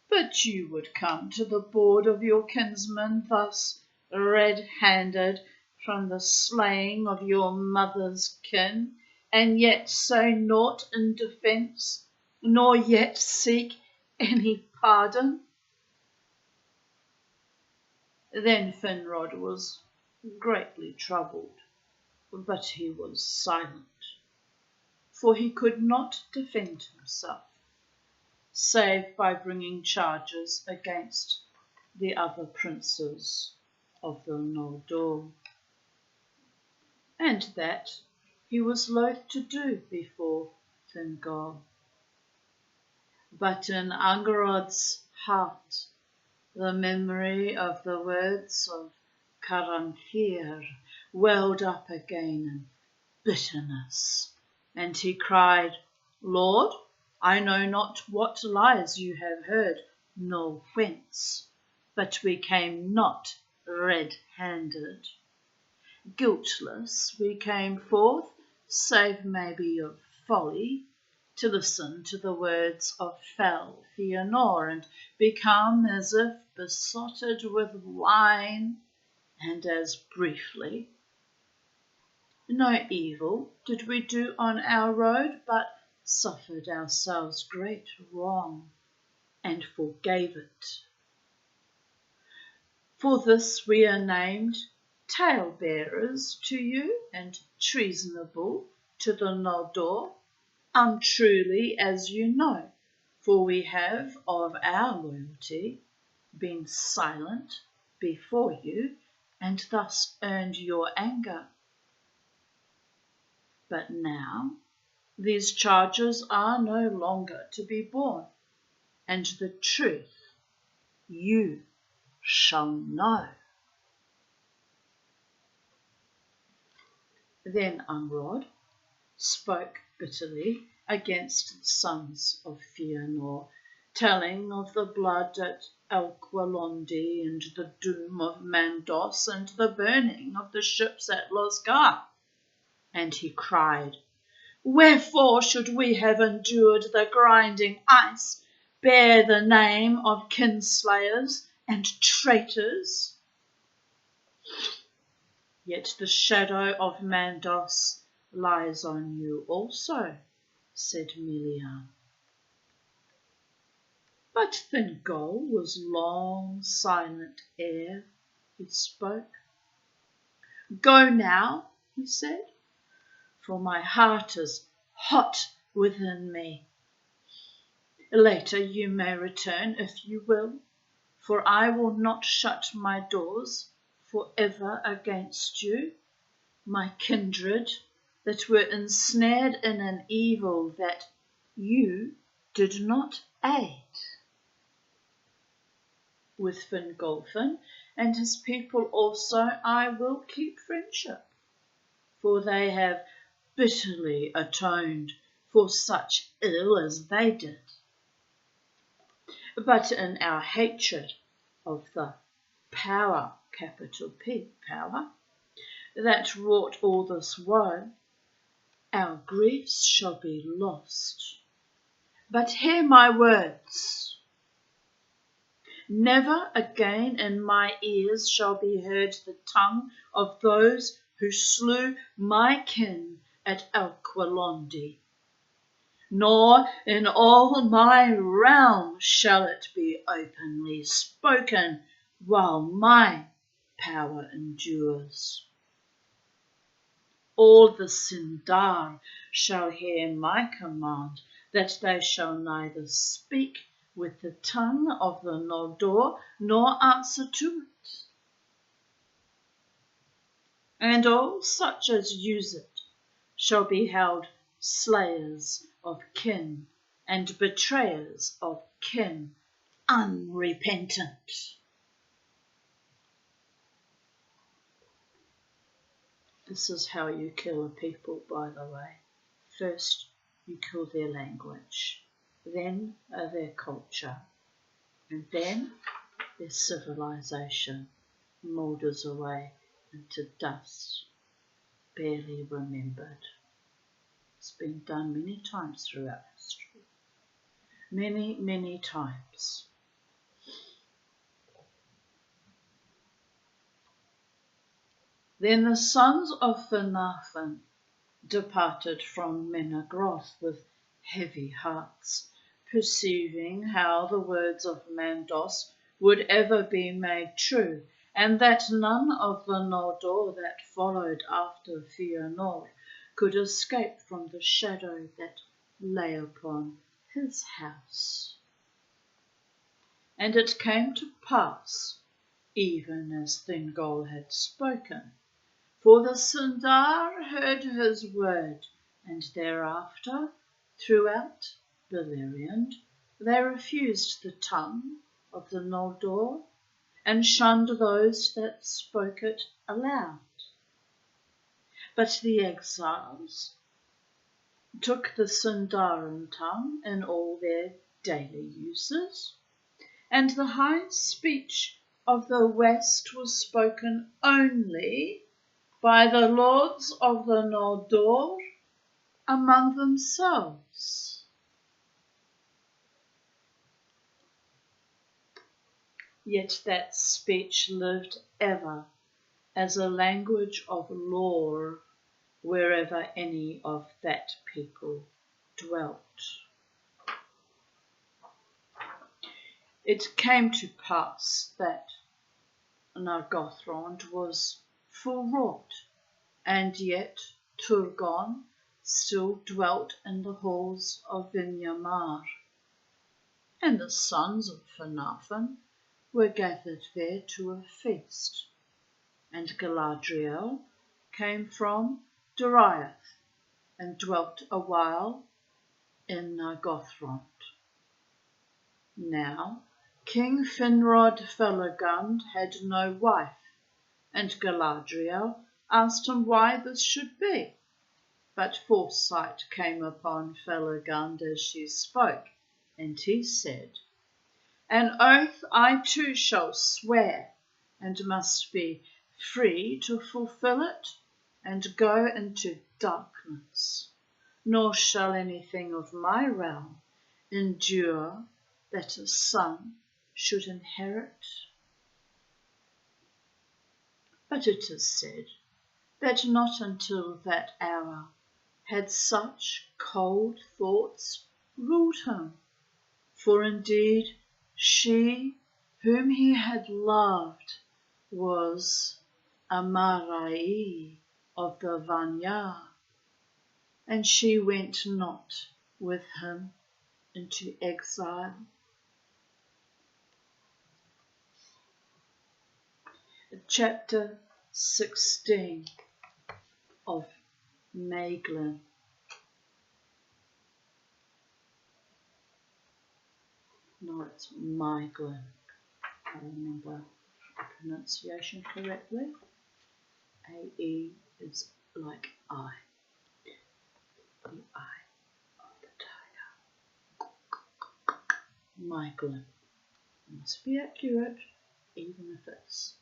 "But you would come to the board of your kinsmen thus red-handed from the slaying of your mother's kin, and yet say naught in defence, nor yet seek any pardon." Then Finrod was greatly troubled, but he was silent, for he could not defend himself, save by bringing charges against the other princes of the Noldor, and that he was loath to do before Thingol. But in Angerod's heart the memory of the words of Caranthir welled up again in bitterness, and he cried, "Lord, I know not what lies you have heard, nor whence, but we came not red-handed. Guiltless we came forth, save maybe of folly, to listen to the words of fell Fëanor, and become as if besotted with wine, and as briefly. No evil did we do on our road, but suffered ourselves great wrong, and forgave it. For this we are named tale-bearers to you, and treasonable to the Noldor, untruly as you know, for we have of our loyalty been silent before you, and thus earned your anger. But now these charges are no longer to be borne, and the truth you shall know. Then Amrod spoke bitterly against the sons of Fëanor, telling of the blood at Alqualondi and the doom of Mandos and the burning of the ships at Losgar. And he cried, "Wherefore should we have endured the grinding ice, bear the name of kinslayers and traitors?" "Yet the shadow of Mandos lies on you also," said Melian. But Thingol was long silent ere he spoke. "Go now," he said, "for my heart is hot within me. Later you may return if you will, for I will not shut my doors for ever against you, my kindred that were ensnared in an evil that you did not aid. With Fingolfin and his people also I will keep friendship, for they have bitterly atoned for such ill as they did. But in our hatred of the power, capital P, power, that wrought all this woe, our griefs shall be lost. But hear my words. Never again in my ears shall be heard the tongue of those who slew my kin at Alqualondi, nor in all my realm shall it be openly spoken while my power endures. All the Sindar shall hear my command, that they shall neither speak with the tongue of the Noldor, nor answer to it. And all such as use it shall be held slayers of kin and betrayers of kin, unrepentant. This is how you kill a people, by the way. First, you kill their language, then their culture, and then their civilization moulders away into dust, barely remembered. It's been done many times throughout history. Many, many times. Then the sons of Finarfin departed from Menegroth with heavy hearts, perceiving how the words of Mandos would ever be made true, and that none of the Noldor that followed after Fëanor could escape from the shadow that lay upon his house. And it came to pass, even as Thingol had spoken, for the Sindar heard his word, and thereafter, throughout Beleriand, they refused the tongue of the Noldor, and shunned those that spoke it aloud. But the exiles took the Sindarin tongue in all their daily uses, and the high speech of the West was spoken only by the lords of the Noldor among themselves. Yet that speech lived ever as a language of lore wherever any of that people dwelt. It came to pass that Nargothrond was full wrought, and yet Turgon still dwelt in the halls of Vinyamar, and the sons of Finarfin were gathered there to a feast, and Galadriel came from Doriath and dwelt a while in Nargothrond. Now King Finrod Felagund had no wife, and Galadriel asked him why this should be. But foresight came upon Felagund as she spoke, and he said, "An oath I too shall swear, and must be free to fulfil it, and go into darkness, nor shall anything of my realm endure that a son should inherit." But it is said that not until that hour had such cold thoughts ruled him, for indeed she whom he had loved was Amarai of the Vanyar, and she went not with him into exile. Chapter 16 of Maeglin. No, it's Maeglin. I remember the pronunciation correctly. A-E is like I. The eye of the tiger. Maeglin. Must be accurate, even if it's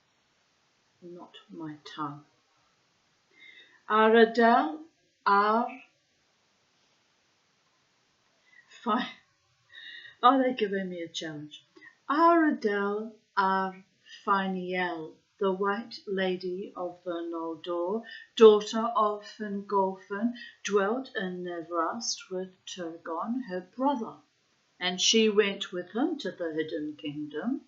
not my tongue. Aradel Ar. Fine. Oh, they're giving me a challenge. Aradel Ar Finiel, the White Lady of the Noldor, daughter of Fingolfin, dwelt in Nevrast with Turgon, her brother, and she went with him to the hidden kingdom.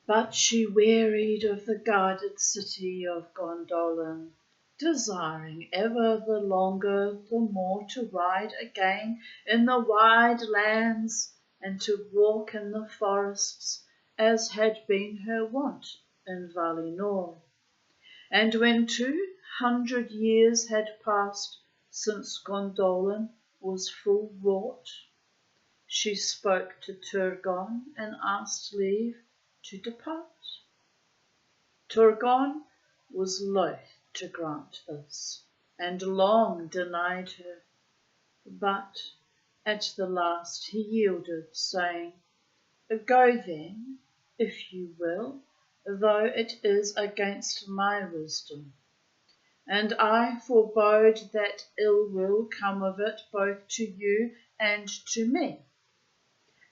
But she wearied of the guarded city of Gondolin, desiring ever the longer the more to ride again in the wide lands and to walk in the forests, as had been her wont in Valinor. And when 200 years had passed since Gondolin was full wrought, she spoke to Turgon and asked leave to depart. Turgon was loath to grant this, and long denied her, but at the last he yielded, saying, "Go then, if you will, though it is against my wisdom, and I forebode that ill will come of it both to you and to me.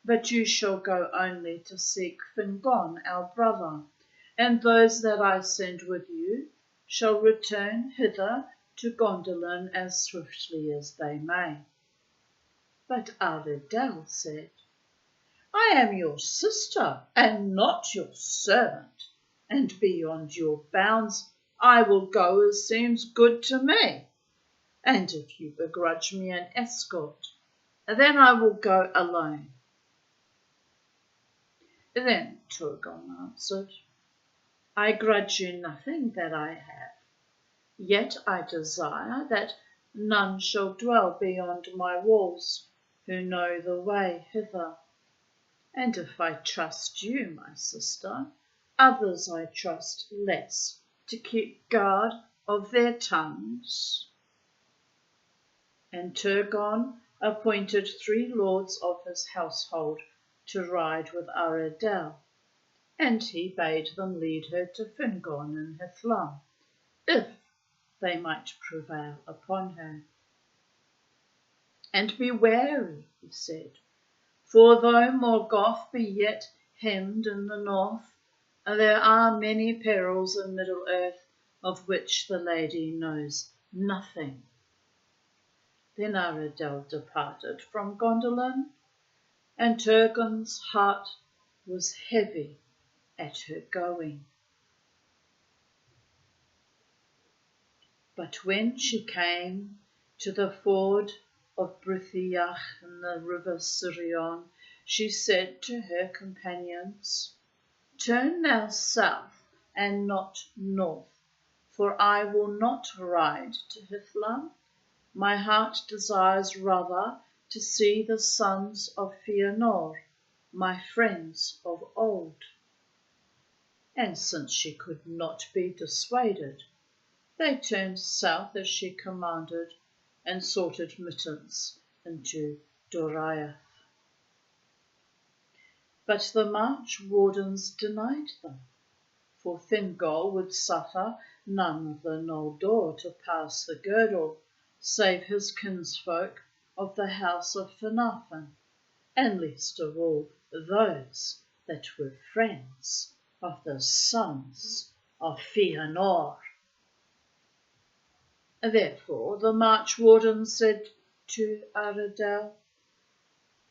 But you shall go only to seek Fingon our brother, and those that I send with you shall return hither to Gondolin as swiftly as they may." But Aradel said, "I am your sister, and not your servant, and beyond your bounds I will go as seems good to me, and if you begrudge me an escort, then I will go alone." Then Turgon answered, "I grudge you nothing that I have, yet I desire that none shall dwell beyond my walls who know the way hither. And if I trust you, my sister, others I trust less to keep guard of their tongues." And Turgon appointed 3 lords of his household to ride with Aradel, and he bade them lead her to Fingon in Hithlum, if they might prevail upon her. "And be wary," he said, "for though Morgoth be yet hemmed in the north, there are many perils in Middle-earth of which the lady knows nothing." Then Aradel departed from Gondolin, and Turgon's heart was heavy at her going. But when she came to the ford of Brithiach in the river Sirion, she said to her companions, "Turn now south and not north, for I will not ride to Hithlum. My heart desires rather to see the sons of Fëanor, my friends of old. And since she could not be dissuaded, they turned south as she commanded, and sought admittance into Doriath. But the march wardens denied them, for Thingol would suffer none of the Noldor to pass the girdle, save his kinsfolk of the house of Finarfin, and least of all those that were friends of the sons of Fëanor. Therefore the march warden said to Aredel,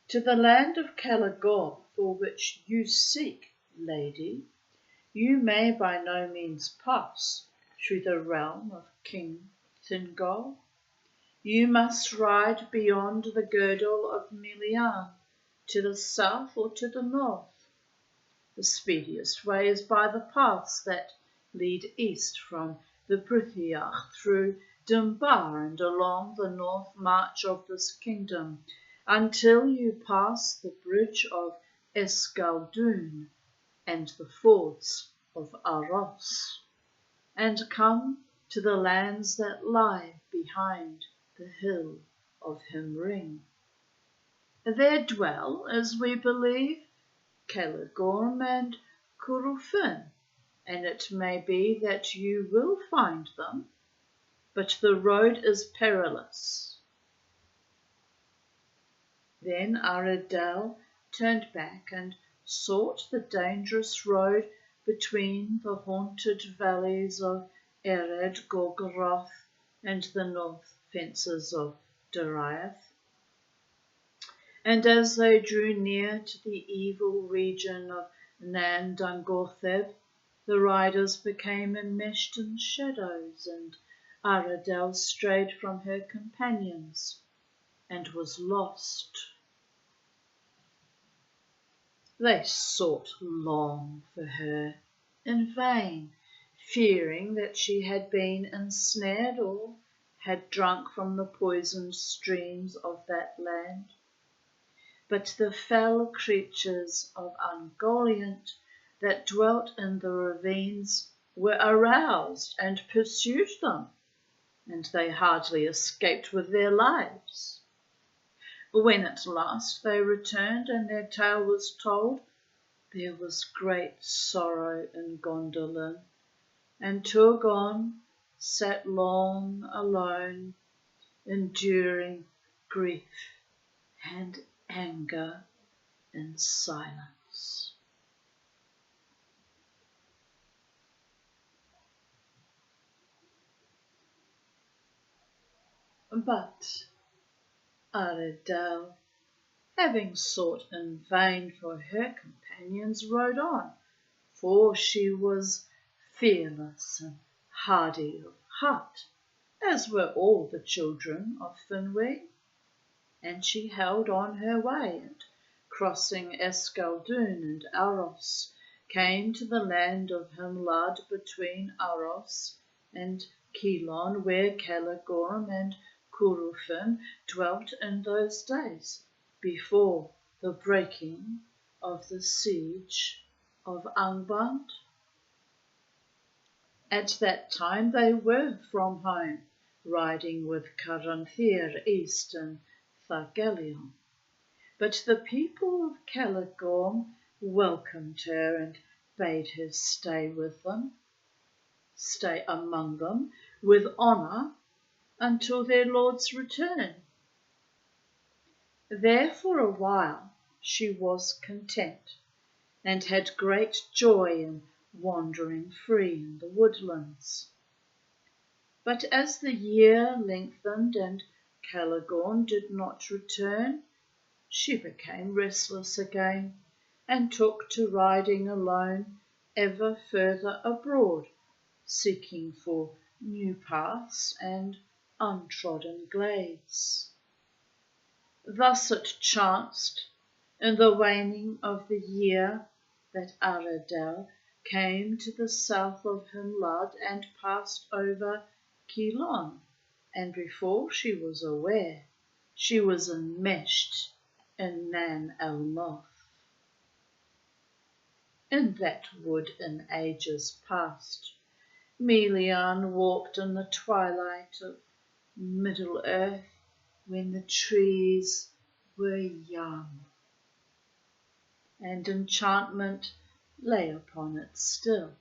"To the land of Caligor, for which you seek, lady, you may by no means pass through the realm of King Thingol. You must ride beyond the girdle of Melian, to the south or to the north. The speediest way is by the paths that lead east from the Brithiach through Dunbar and along the north march of this kingdom, until you pass the bridge of Escaldun and the fords of Aros, and come to the lands that lie behind the hill of Himring. There dwell, as we believe, Caligorm and Curufin, and it may be that you will find them, but the road is perilous." Then Aredel turned back and sought the dangerous road between the haunted valleys of Ered Gorgoroth and the north fences of Doriath. And as they drew near to the evil region of Nan Dungortheb, the riders became enmeshed in shadows, and Aredel strayed from her companions and was lost. They sought long for her, in vain, fearing that she had been ensnared or had drunk from the poisoned streams of that land. But the fell creatures of Ungoliant that dwelt in the ravines were aroused and pursued them, and they hardly escaped with their lives. When at last they returned and their tale was told, there was great sorrow in Gondolin, and Turgon sat long alone, enduring grief and anger in silence. But Aredel, having sought in vain for her companions, rode on, for she was fearless and hardy of heart, as were all the children of Finwë. And she held on her way, and crossing Escaldun and Aros, came to the land of Himlad between Aros and Kelon, where Caligorm and Curufin dwelt in those days, before the breaking of the siege of Angband. At that time they were from home, riding with Caranthir east and Thagelion. But the people of Caligorm welcomed her and bade her stay among them with honour until their lord's return. There for a while she was content, and had great joy in wandering free in the woodlands. But as the year lengthened and Caligorm did not return, she became restless again, and took to riding alone ever further abroad, seeking for new paths and untrodden glades. Thus it chanced, in the waning of the year, that Aredel came to the south of Himlad and passed over Kelon, and before she was aware, she was enmeshed in Nan Elmoth. in that wood in ages past. Melian walked in the twilight of Middle Earth when the trees were young, and enchantment lay upon it still.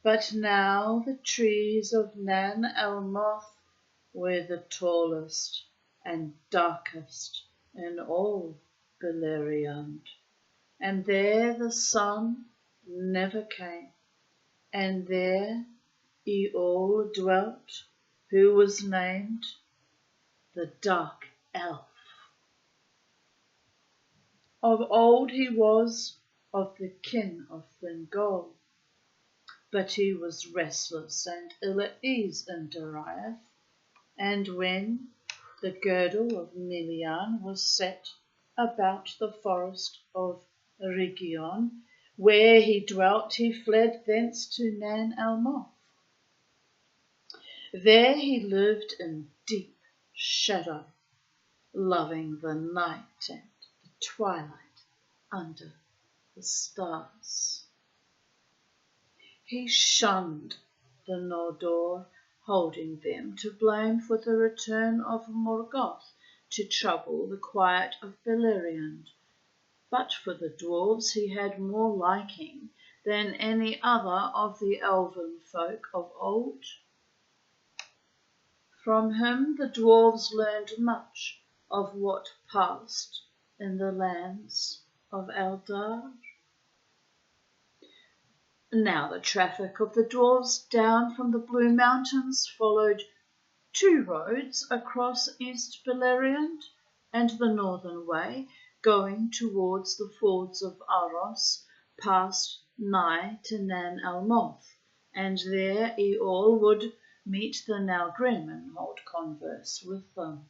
But now the trees of Nan Elmoth were the tallest and darkest in all Beleriand, and there the sun never came, and there Eol dwelt, who was named the Dark Elf. Of old he was of the kin of Thingol, but he was restless and ill at ease in Doriath, and when the girdle of Melian was set about the forest of Region, where he dwelt, he fled thence to Nan Elmoth. There he lived in deep shadow, loving the night and the twilight under the stars. He shunned the Noldor, holding them to blame for the return of Morgoth to trouble the quiet of Beleriand. But for the dwarves he had more liking than any other of the elven folk of old. From him the dwarves learned much of what passed in the lands of Eldar. Now the traffic of the dwarves down from the Blue Mountains followed two roads across East Beleriand and the northern way, going towards the fords of Aros, past nigh to Nan Elmoth, and there Eol would meet the Nalgrim and hold converse with them.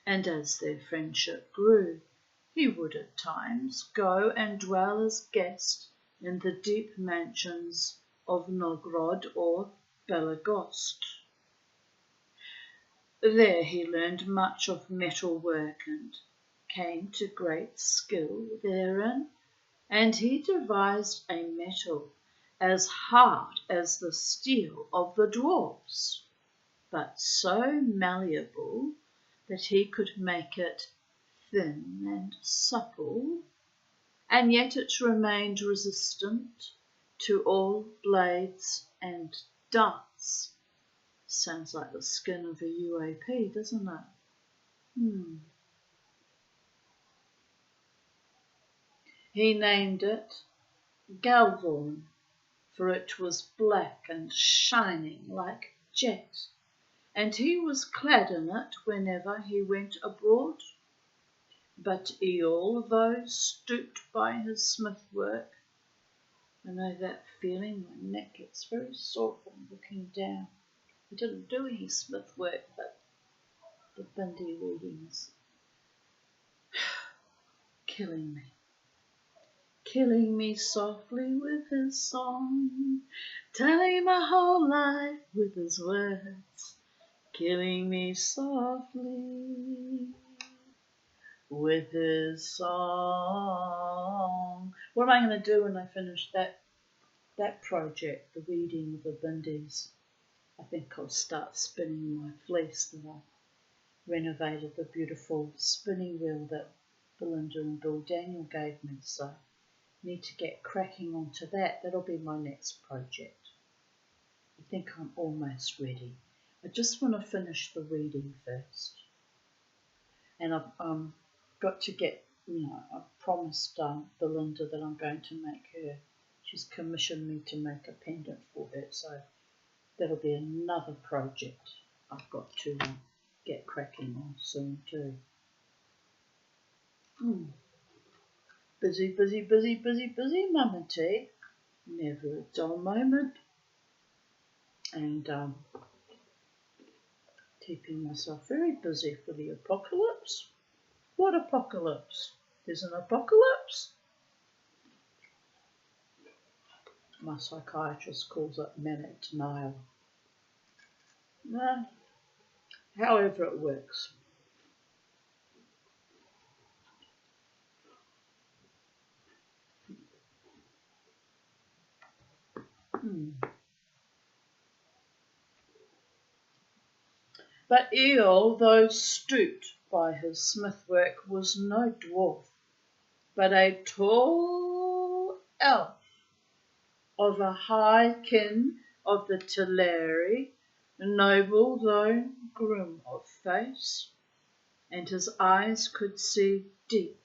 And as their friendship grew, he would at times go and dwell as guest in the deep mansions of Nogrod or Belagost. There he learned much of metal work and came to great skill therein, and he devised a metal as hard as the steel of the dwarfs, but so malleable that he could make it thin and supple, and yet it remained resistant to all blades and darts. Sounds like the skin of a UAP, doesn't it? He named it Galvorn, for it was black and shining like jet, and he was clad in it whenever he went abroad. But Eol, though stooped by his smith work, I know that feeling, my neck gets very sore from looking down. I didn't do any smith work, but the bindi weavings, killing me softly with his song, telling my whole life with his words, killing me softly with his song. What am I going to do when I finish that project, the weeding of the bindis? I think I'll start spinning my fleece that I renovated, the beautiful spinning wheel that Belinda and Bill Daniel gave me, so I need to get cracking onto that. That'll be my next project. I think I'm almost ready. I just want to finish the weeding first. And I've got to get, I've promised Belinda that I'm going to make her, she's commissioned me to make a pendant for her, so that'll be another project I've got to get cracking on soon too. Busy, Mama T. Never a dull moment. And keeping myself very busy for the apocalypse. What apocalypse? There's an apocalypse? My psychiatrist calls it manic denial. However it works. But Eol, though stooped by his smith-work, was no dwarf, but a tall elf of a high kin of the Teleri, noble though grim of face, and his eyes could see deep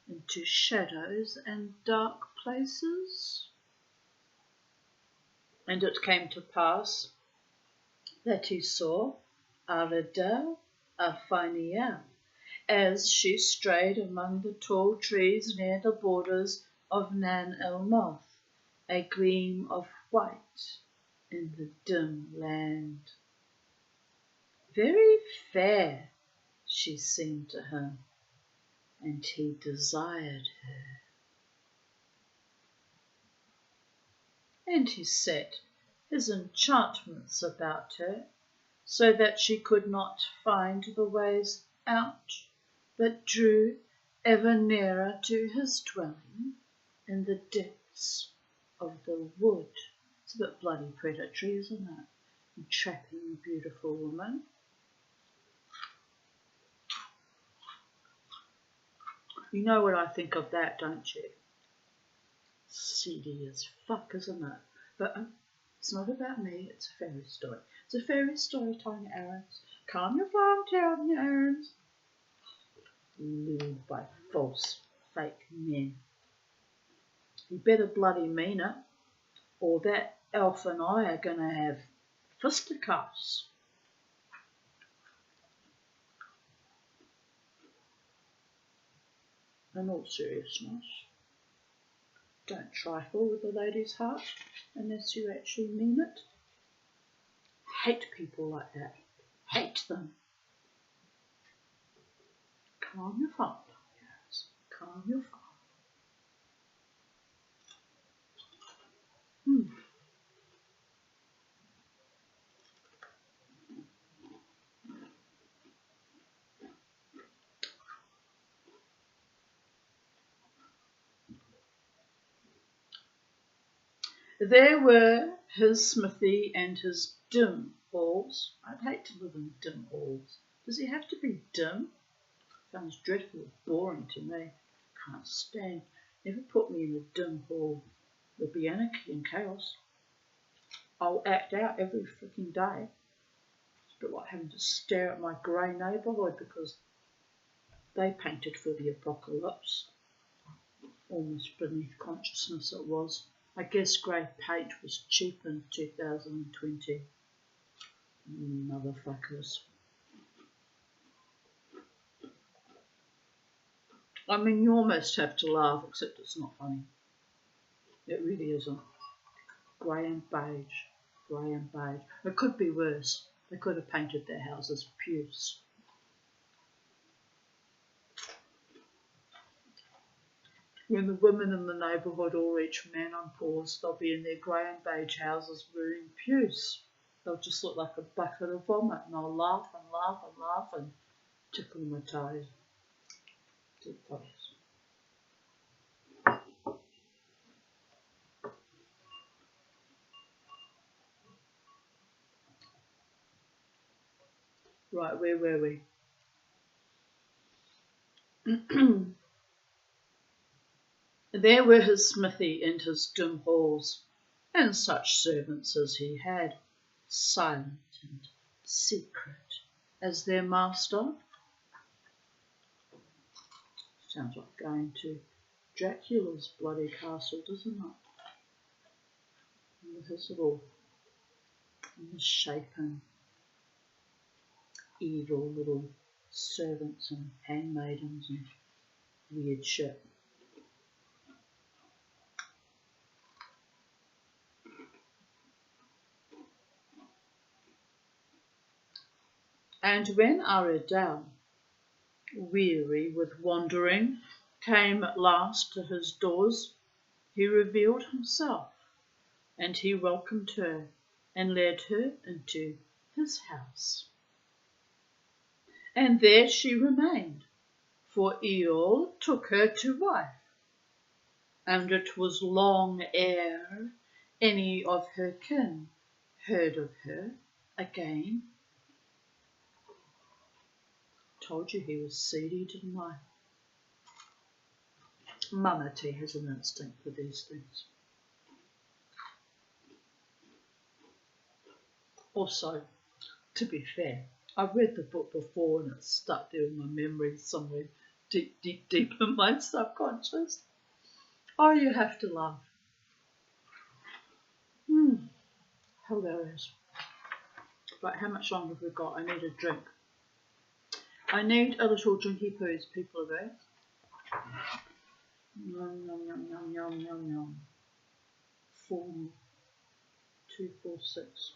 into shadows and dark places. And it came to pass that he saw Aridel Aphaniel as she strayed among the tall trees near the borders of Nan Elmoth, a gleam of white in the dim land. Very fair she seemed to him, and he desired her. And he set his enchantments about her, so that she could not find the ways out, but drew ever nearer to his dwelling in the depths of the wood. It's a bit bloody predatory, isn't it? And trapping a beautiful woman. You know what I think of that, don't you? Seedy as fuck, isn't it? But it's not about me, it's a fairy story. It's a fairy story telling your errands. Calm your farm, telling your errands. Lured by false, fake men. You better bloody mean it, or that elf and I are going to have fisticuffs. In all seriousness, don't trifle with a lady's heart unless you actually mean it. Hate people like that. Hate them. Calm your farm, yes. Calm your farm. There were his smithy and his dim halls. I'd hate to live in dim halls. Does it have to be dim? Sounds dreadfully boring to me. Can't stand. Never put me in a dim hall. There'll be anarchy and chaos. I'll act out every freaking day. It's a bit like having to stare at my grey neighbourhood because they painted for the apocalypse. Almost beneath consciousness it was. I guess grey paint was cheap in 2020. Motherfuckers. I mean, you almost have to laugh, except it's not funny. It really isn't. Grey and beige. Grey and beige. It could be worse. They could have painted their houses puce. When the women in the neighbourhood all reach menopause, they'll be in their grey and beige houses wearing puce. They'll just look like a bucket of vomit, and I'll laugh and laugh and laugh and tickle my toes. Right, where were we? There were his smithy and his dim halls, and such servants as he had, silent and secret as their master. Sounds like going to Dracula's bloody castle, doesn't it? With his little misshapen, evil little servants and handmaidens and weird shit. And when Aridel, weary with wandering, came at last to his doors, he revealed himself, and he welcomed her and led her into his house. And there she remained, for Eol took her to wife, and it was long ere Any of her kin heard of her again? Told you he was seedy, didn't I? Mama T has an instinct for these things. Also, to be fair, I've read the book before and it's stuck there in my memory somewhere deep, deep, deep in my subconscious. Oh, you have to laugh. Hilarious. Right, how much longer have we got? I need a drink. I need a little drinky poos, people of Earth. Yum, yum, yum, yum, yum, yum, yum. 4, 2, 4, 6,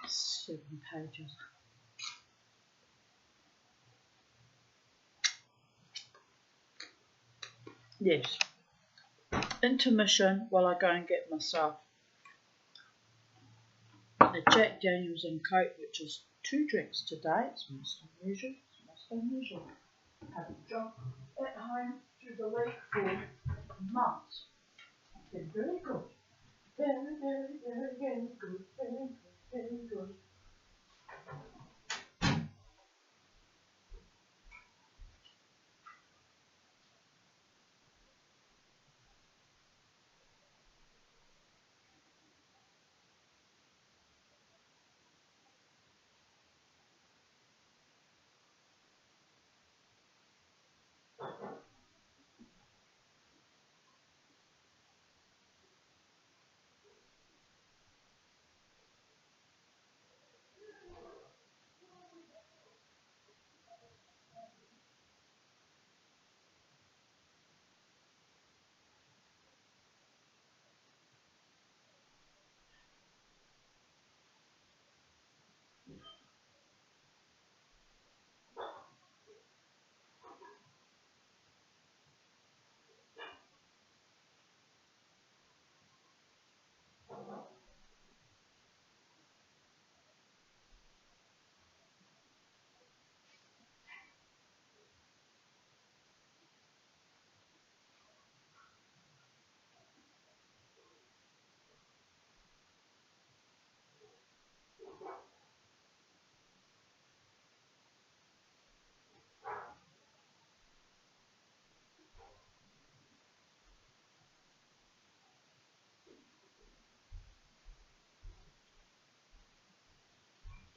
7 pages. Yes. Intermission while I go and get myself a Jack Daniels and Coke, which is 2 drinks today. It's most unusual. I haven't drunk at home through the week for months. It's been very good. Very, very, very, very good. Very good, very good.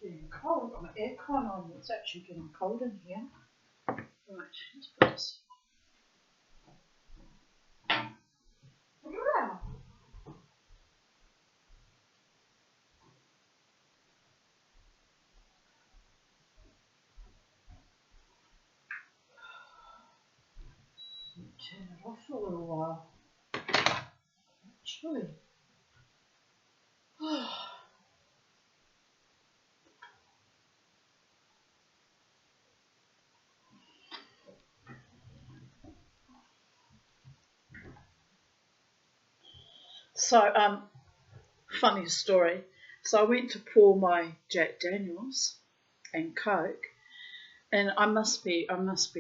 Getting cold. Got my aircon on. It's actually getting cold in here. Right, let's put this. Turn it off for a little while. Chilly. So, funny story. So I went to pour my Jack Daniels and Coke, and I must be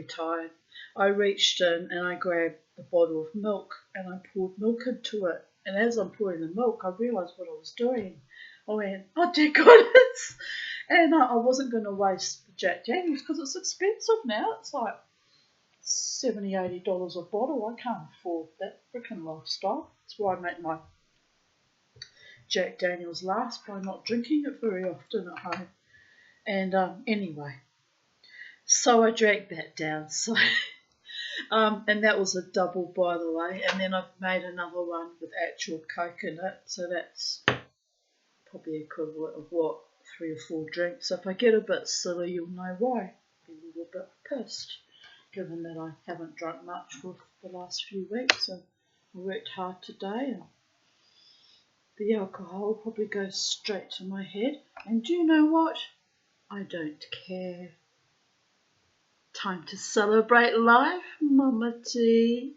tired. I reached in and I grabbed the bottle of milk and I poured milk into it. And as I'm pouring the milk, I realised what I was doing. I went, oh dear goodness! And I wasn't going to waste the Jack Daniels because it's expensive now. It's like $70, $80 a bottle. I can't afford that freaking lifestyle. That's why I make my Jack Daniels last by not drinking it very often at home. And anyway, so I drank that down. So, and that was a double, by the way. And then I've made another one with actual Coke in it. So that's probably equivalent of what, 3 or 4 drinks. So if I get a bit silly, you'll know why. Be a little bit pissed, given that I haven't drunk much for the last few weeks. And I worked hard today. And the alcohol probably goes straight to my head. And do you know what? I don't care. Time to celebrate life, Mama T.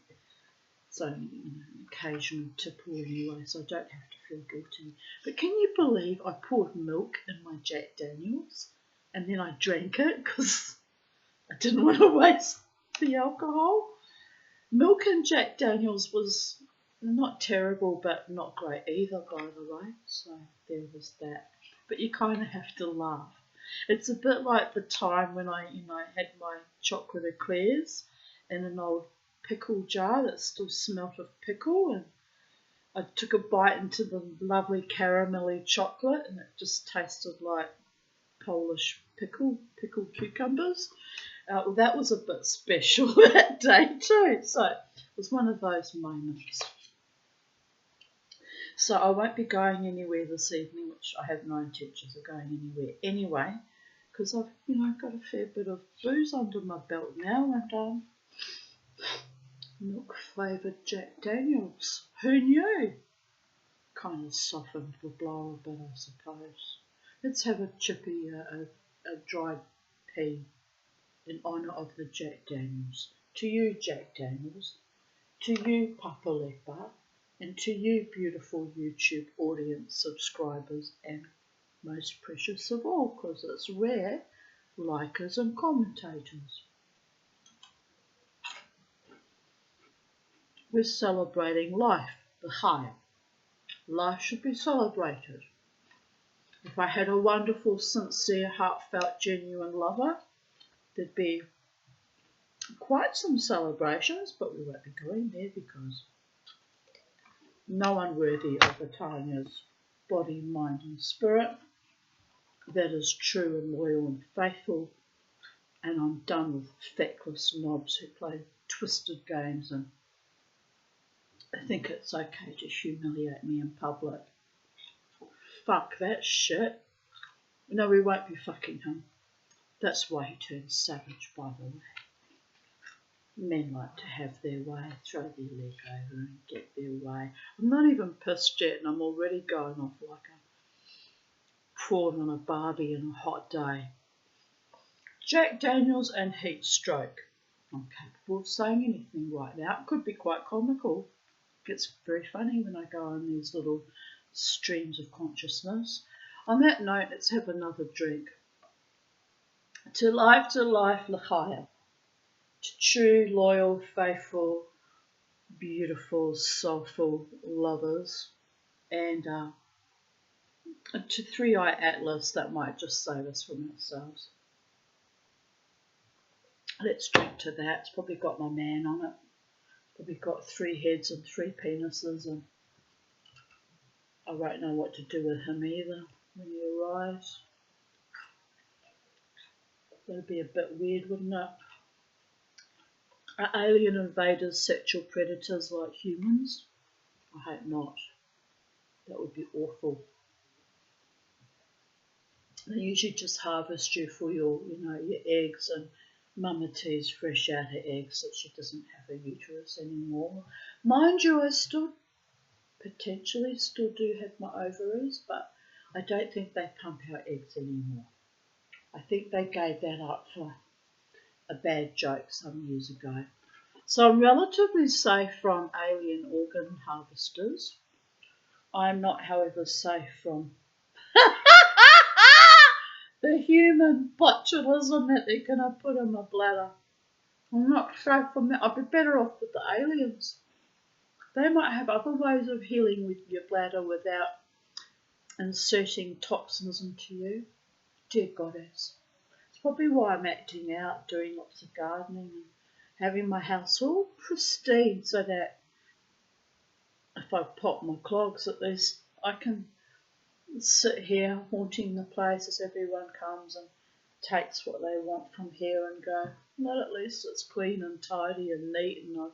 It's only an occasional tipple anyway, so I don't have to feel guilty. But can you believe I poured milk in my Jack Daniels and then I drank it because I didn't want to waste the alcohol? Milk and Jack Daniels was Not terrible, but not great either, by the way. So there was that. But you kind of have to laugh. It's a bit like the time when I, had my chocolate eclairs in an old pickle jar that still smelt of pickle, and I took a bite into the lovely caramelly chocolate, and it just tasted like Polish pickled cucumbers. Well, that was a bit special that day too. So it was one of those moments. So I won't be going anywhere this evening, which I have no intentions of going anywhere anyway, because I've, got a fair bit of booze under my belt now, and milk flavoured Jack Daniels. Who knew? Kind of softened the blow a bit, I suppose. Let's have a chippy, a dried pea in honour of the Jack Daniels. To you, Jack Daniels. To you, Papa Leopard. And to you, beautiful YouTube audience subscribers, and most precious of all, because it's rare, likers and commentators. We're celebrating life, the high. Life should be celebrated. If I had a wonderful, sincere, heartfelt, genuine lover, there'd be quite some celebrations, but we won't be going there because no one worthy of the Tanya's body, mind and spirit that is true and loyal and faithful, and I'm done with feckless knobs who play twisted games and I think it's okay to humiliate me in public. Fuck that shit. No, we won't be fucking him. That's why he turned savage, by the way. Men like to have their way, throw their leg over and get their way. I'm not even pissed yet and I'm already going off like a prawn on a barbie on a hot day. Jack Daniels and heat stroke. I'm capable of saying anything right now. It could be quite comical. It's very funny when I go on these little streams of consciousness. On that note, let's have another drink. To life, l'chaim. To true, loyal, faithful, beautiful, soulful lovers, and to Three Eye Atlas that might just save us from ourselves. Let's drink to that. It's probably got my man on it. Probably got 3 heads and 3 penises, and I won't know what to do with him either when he arrives. That'd be a bit weird, wouldn't it? Are alien invaders sexual predators like humans? I hope not. That would be awful. They usually just harvest you for your eggs, and Mama T's fresh out her eggs that she doesn't have a uterus anymore. Mind you, I potentially still do have my ovaries, but I don't think they pump out eggs anymore. I think they gave that up for a bad joke some years ago. So I'm relatively safe from alien organ harvesters. I am not, however, safe from the human botulism that they're going to put in my bladder. I'm not safe from that. I'd be better off with the aliens. They might have other ways of healing with your bladder without inserting toxins into you. Dear Goddess. It's probably why I'm acting out, doing lots of gardening and having my house all pristine so that if I pop my clogs, at least I can sit here haunting the place as everyone comes and takes what they want from here and go, well, at least it's clean and tidy and neat and I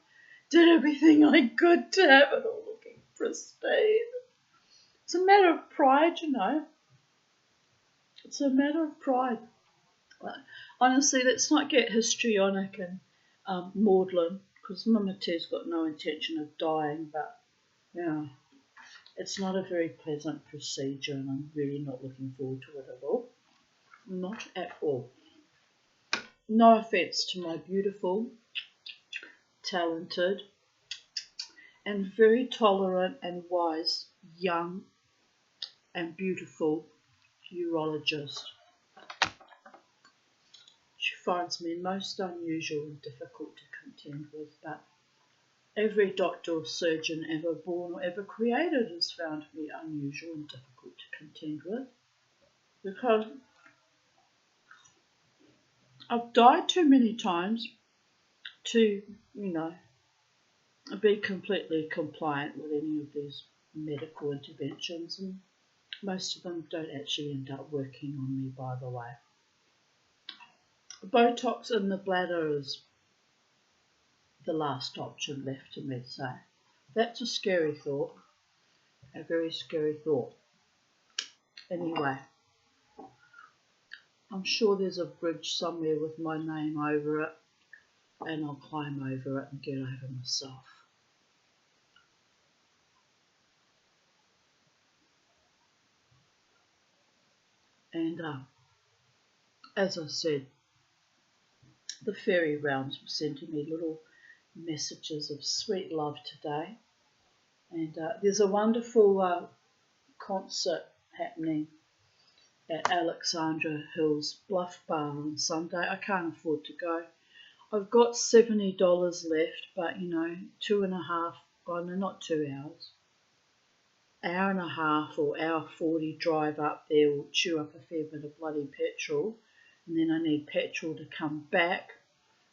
did everything I could to have it all looking pristine. It's a matter of pride, It's a matter of pride. But honestly, let's not get histrionic and maudlin, because Mama T's got no intention of dying, but it's not a very pleasant procedure and I'm really not looking forward to it at all. Not at all. No offence to my beautiful, talented, and very tolerant and wise, young and beautiful urologist. She finds me most unusual and difficult to contend with, but Every doctor or surgeon ever born or ever created is found to be unusual and difficult to contend with, because I've died too many times to, be completely compliant with any of these medical interventions, and most of them don't actually end up working on me, by the way. Botox in the bladder is the last option left to me, so that's a scary thought, a very scary thought. Anyway, I'm sure there's a bridge somewhere with my name over it, and I'll climb over it and get over myself. And as I said, the fairy realms were sending me little messages of sweet love today. And there's a wonderful concert happening at Alexandra Hills Bluff Bar on Sunday. I can't afford to go. I've got $70 left, but 2.5, well, no, not 2 hours. Hour and a half or hour 40 drive up there will chew up a fair bit of bloody petrol, and then I need petrol to come back,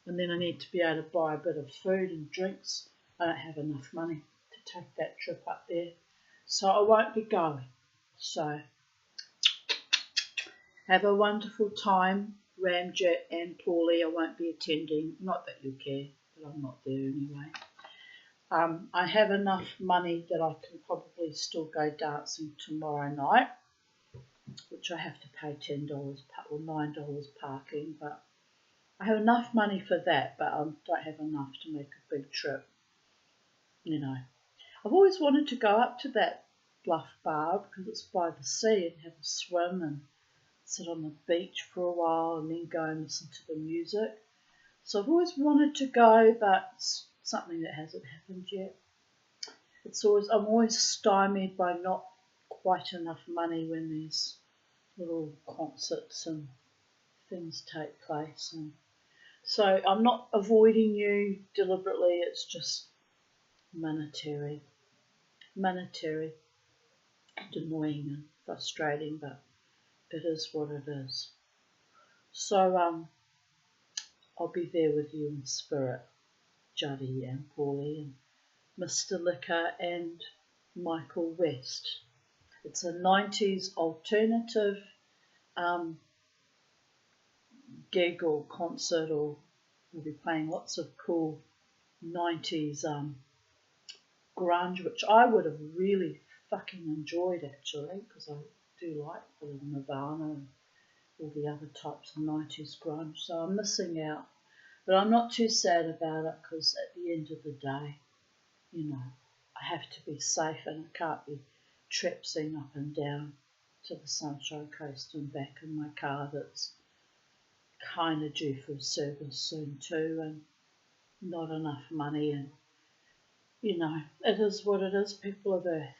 and then I need to be able to buy a bit of food and drinks. I don't have enough money to take that trip up there, so I won't be going. So have a wonderful time, Ramjet and Paulie. I won't be attending, not that you care, but I'm not there anyway. I have enough money that I can probably still go dancing tomorrow night, which I have to pay $10 or $9 parking, but I have enough money for that, but I don't have enough to make a big trip. I've always wanted to go up to that Bluff Bar because it's by the sea, and have a swim and sit on the beach for a while and then go and listen to the music. So I've always wanted to go, but it's something that hasn't happened yet. I'm always stymied by not quite enough money when these little concerts and things take place. And so I'm not avoiding you deliberately, it's just monetary and annoying and frustrating, but it is what it is. So I'll be there with you in spirit, Judy and Paulie and Mr. Liquor and Michael West. It's a 90s alternative gig or concert, or we'll be playing lots of cool 90s grunge, which I would have really fucking enjoyed actually, because I do like the Nirvana and all the other types of 90s grunge, so I'm missing out. But I'm not too sad about it, because at the end of the day, I have to be safe, and I can't be trapsing up and down to the Sunshine Coast and back in my car that's kind of due for service soon too, and not enough money, and it is what it is, people of Earth.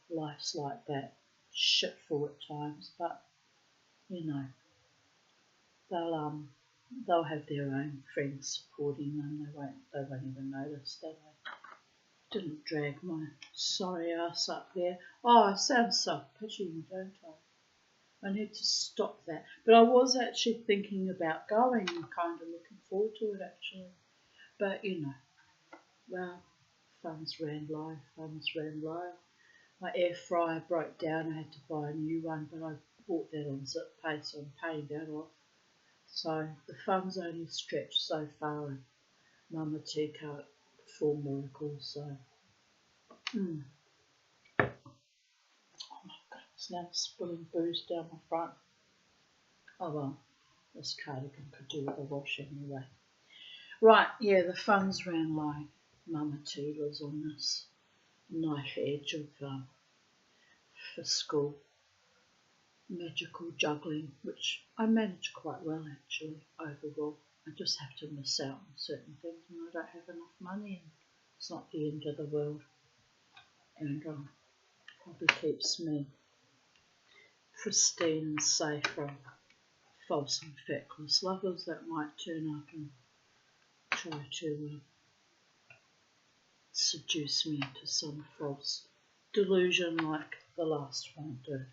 Life's like that, shitful at times, but they'll have their own friends supporting them. They won't even notice that I didn't drag my sorry ass up there. Oh, I sound self-pitying, don't I? I need to stop that. But I was actually thinking about going and kind of looking forward to it actually. But well, funds ran low. My air fryer broke down. I had to buy a new one, but I bought that on ZipPay, so I'm paying that off. So the funds only stretch so far, and Mama T can't perform miracles. So, oh my goodness, now I'm spilling booze down my front. Oh well, this cardigan could do with a wash anyway. Right, yeah, the funds ran low. Mama T was on this knife edge of fiscal magical juggling, which I manage quite well actually overall. I just have to miss out on certain things when I don't have enough money, and it's not the end of the world, and probably keeps me pristine and safe from false and feckless lovers that might turn up and try to seduce me into some false delusion like the last one did.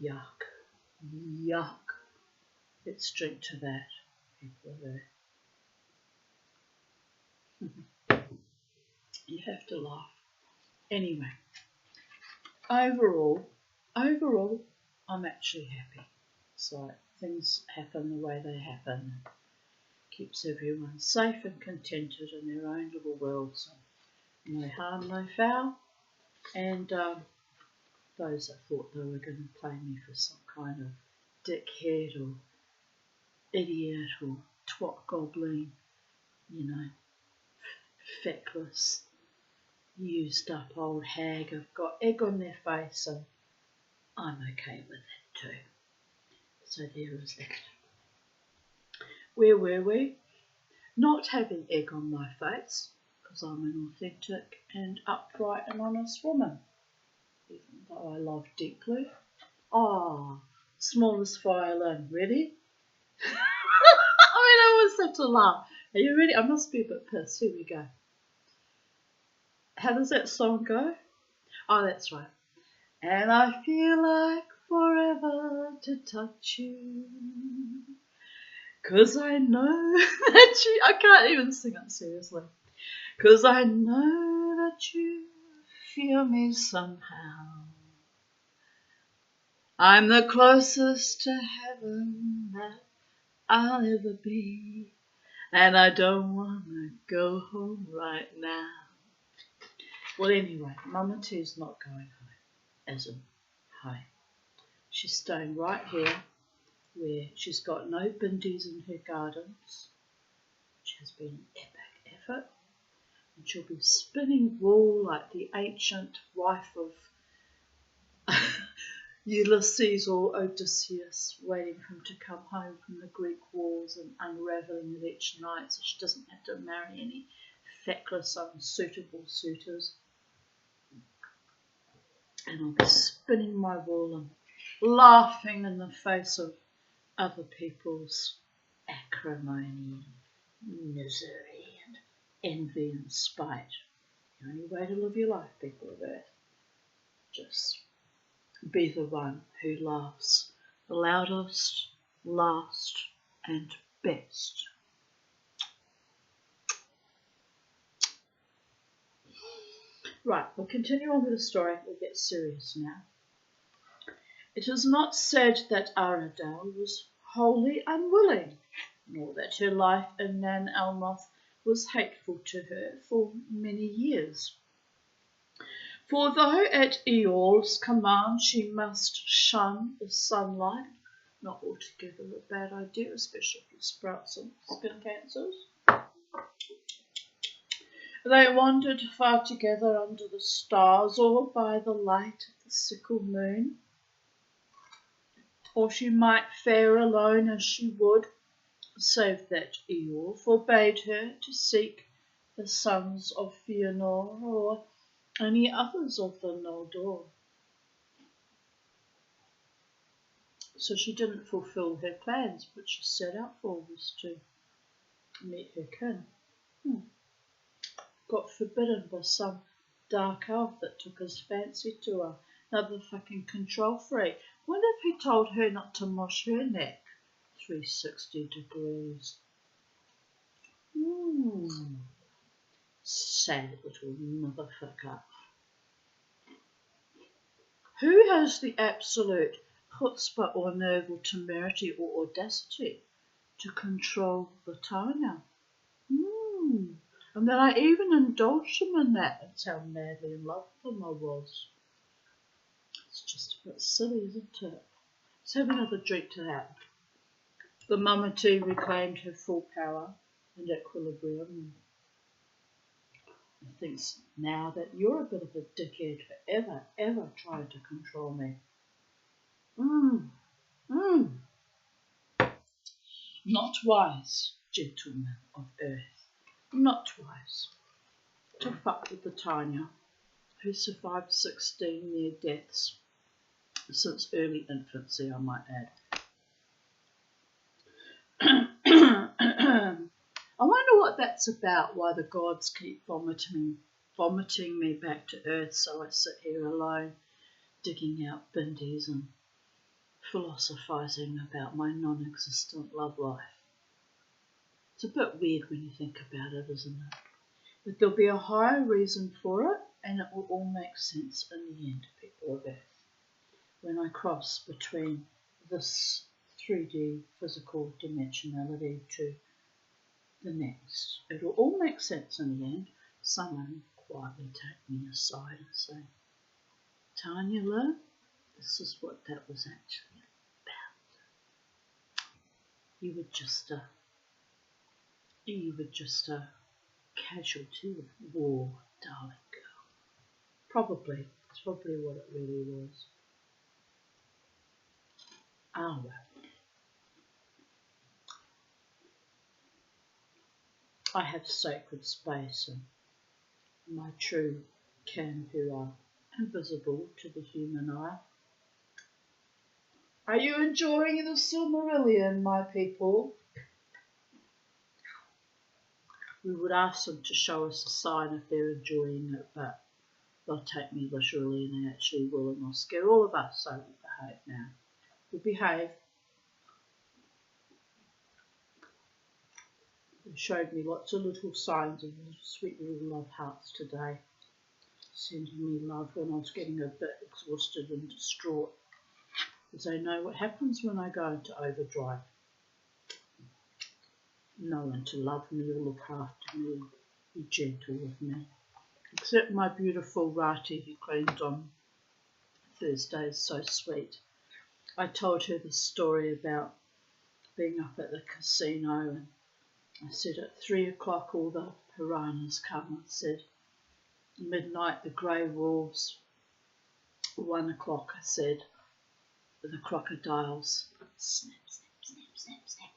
Yuck. Yuck. Let's drink to that, people of Earth. You have to laugh. Anyway, overall, I'm actually happy. So things happen the way they happen. Keeps everyone safe and contented in their own little world. So no harm, no foul. And those that thought they were going to play me for some kind of dickhead or idiot or twat goblin, feckless, used up old hag have got egg on their face, and I'm okay with it too. So there is that. Where were we? Not having egg on my face, because I'm an authentic and upright and honest woman, even though I love deeply. Smallest violin, ready? I always have to laugh. Are you ready? I must be a bit pissed. Here we go. How does that song go? Oh, that's right. And I feel like forever to touch you, 'cause I know that you... I can't even sing it seriously. 'Cause I know that you feel me somehow. I'm the closest to heaven that I'll ever be, and I don't wanna go home right now. Well, anyway, Mama T's not going home, as in home. She's staying right here, where she's got no bindies in her gardens, which has been an epic effort, and she'll be spinning wool like the ancient wife of Ulysses or Odysseus, waiting for him to come home from the Greek wars and unravelling it each night so she doesn't have to marry any feckless, unsuitable suitors. And I'll be spinning my wool and laughing in the face of other people's acrimony and misery and envy and spite. The only way to live your life, people of Earth. Just be the one who laughs the loudest, last, and best. Right, we'll continue on with the story. We'll get serious now. It is not said that Arundel was wholly unwilling, nor that her life in Nan Elmoth was hateful to her for many years. For though at Eorl's command she must shun the sunlight, not altogether a bad idea, especially if you sprout some skin cancers, they wandered far together under the stars or by the light of the sickle moon. Or she might fare alone as she would, save that Eorl forbade her to seek the sons of Fëanor or any others of the Noldor. So she didn't fulfil her plans, which she set out for was to meet her kin. Got forbidden by some dark elf that took his fancy to her. Another fucking control freak. Wonder if he told her not to mush her neck 360 degrees. Sad little motherfucker. Who has the absolute chutzpah or nerve or temerity or audacity to control the Tanya? And then I even indulged him in that. That's how madly in love with him I was. It's just a bit silly, isn't it? Let's have another drink to that. The Mama T reclaimed her full power and equilibrium. And thinks now that you're a bit of a dickhead for ever trying to control me. Not wise, gentlemen of Earth. Not wise to fuck with the Tanya, who survived 16 near deaths since early infancy, I might add. I wonder what what that's about, why the gods keep vomiting me back to earth, so I sit here alone, digging out bindies and philosophizing about my non-existent love life. It's a bit weird when you think about it, isn't it? But there'll be a higher reason for it, and it will all make sense in the end, people of Earth. When I cross between this 3D physical dimensionality to the next, it'll all make sense in the end. Someone quietly take me aside and say, Tanya Lou, this is what that was actually about. You were just a casualty of war, darling girl. Probably. It's probably what it really was. Ah, well. I have sacred space and my true kin who are invisible to the human eye. Are you enjoying the Silmarillion, my people? We would ask them to show us a sign if they're enjoying it, but they'll take me literally and they actually will, and they'll scare all of us, so we'll behave now. We'll behave. They showed me lots of little signs of sweet little love hearts today, sending me love when I was getting a bit exhausted and distraught, because they know what happens when I go into overdrive. No one to love me or look after me, be gentle with me, except my beautiful Rati who cleaned on Thursdays, so sweet. I told her the story about being up at the casino, and I said at 3 o'clock all the piranhas come. I said midnight the grey wolves, 1 o'clock I said the crocodiles, snap, snap, snap, snap, snap.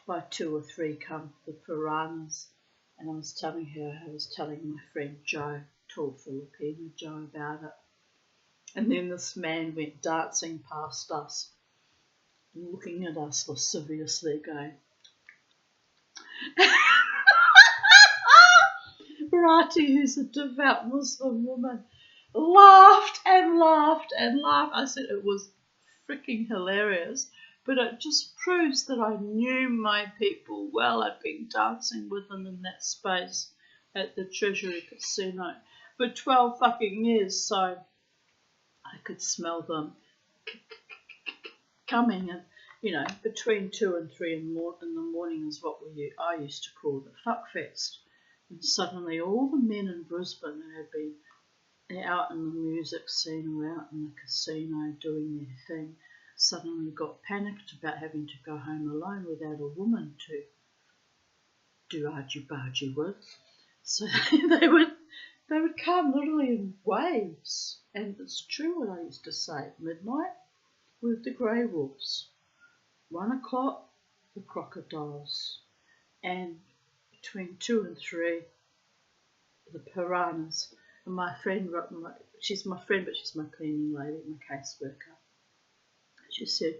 By 2 or 3 come the piranhas, and I was telling my friend Joe, tall Filipino Joe, about it. And then this man went dancing past us, looking at us lasciviously, going, Rati, who's a devout Muslim woman, laughed and laughed and laughed. I said it was freaking hilarious, but it just proves that I knew my people well. I'd been dancing with them in that space at the Treasury Casino for 12 fucking years, so I could smell them coming, and between 2 and 3 in the morning is what I used to call the fuck fest. And suddenly all the men in Brisbane who had been out in the music scene or out in the casino doing their thing suddenly got panicked about having to go home alone without a woman to do argy-bargy with. So they would come literally in waves. And it's true what I used to say. Midnight with the grey wolves. 1 o'clock, the crocodiles. And between 2 and 3, the piranhas. And my friend, she's my friend, but she's my cleaning lady, my caseworker. She said,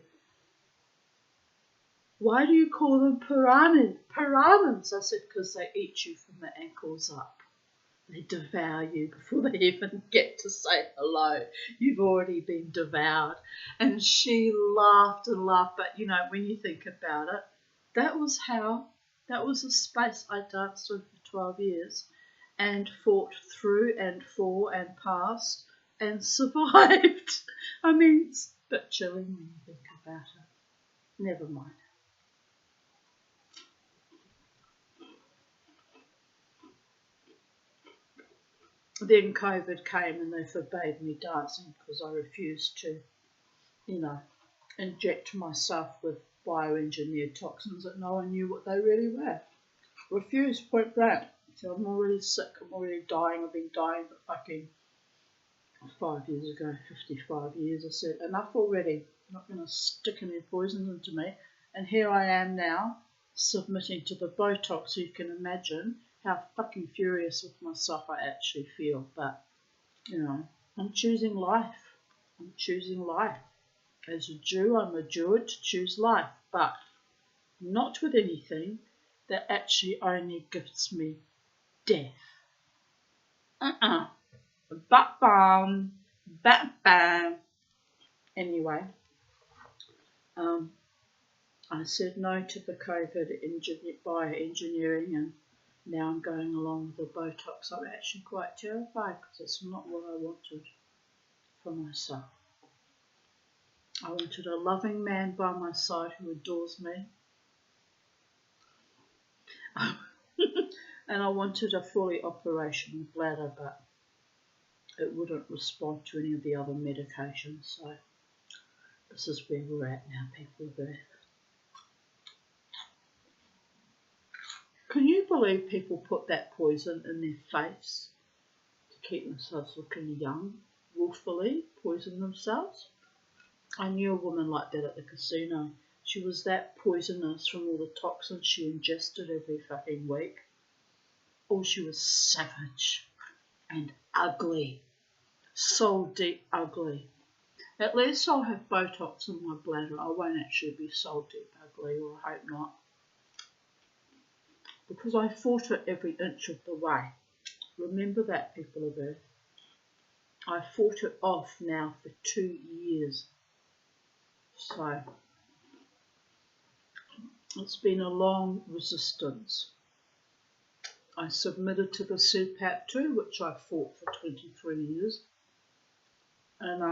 why do you call them piranhas? I said, because they eat you from the ankles up. They devour you before they even get to say hello. You've already been devoured. And she laughed and laughed. But, when you think about it, that was the space I danced in for 12 years and fought through and for and past and survived. I mean, it's a bit chilling when you think about it. Never mind. Then COVID came and they forbade me dancing because I refused to, inject myself with bioengineered toxins that no one knew what they really were. Refused, point blank. So I'm already sick, I'm already dying. I've been dying for fucking 5 years ago, 55 years. I said, enough already. I'm not going to stick any poisons into me. And here I am now, submitting to the Botox, so you can imagine how fucking furious with myself I actually feel. But, I'm choosing life. I'm choosing life. As a Jew, I'm adjured to choose life, but not with anything that actually only gives me death. Bam, bam, bam. Anyway, I said no to the COVID bioengineering, and now I'm going along with the Botox. I'm actually quite terrified because it's not what I wanted for myself. I wanted a loving man by my side who adores me. And I wanted a fully operational bladder, but it wouldn't respond to any of the other medications. So this is where we're at now, people. Can you believe people put that poison in their face to keep themselves looking young, willfully poison themselves? I knew a woman like that at the casino. She was that poisonous from all the toxins she ingested every fucking week. Oh, she was savage and ugly. So deep ugly. At least I'll have Botox in my bladder. I won't actually be so deep ugly, or I hope not. Because I fought it every inch of the way. Remember that, people of Earth. I fought it off now for 2 years. So it's been a long resistance. I submitted to the CPAP too, which I fought for 23 years. And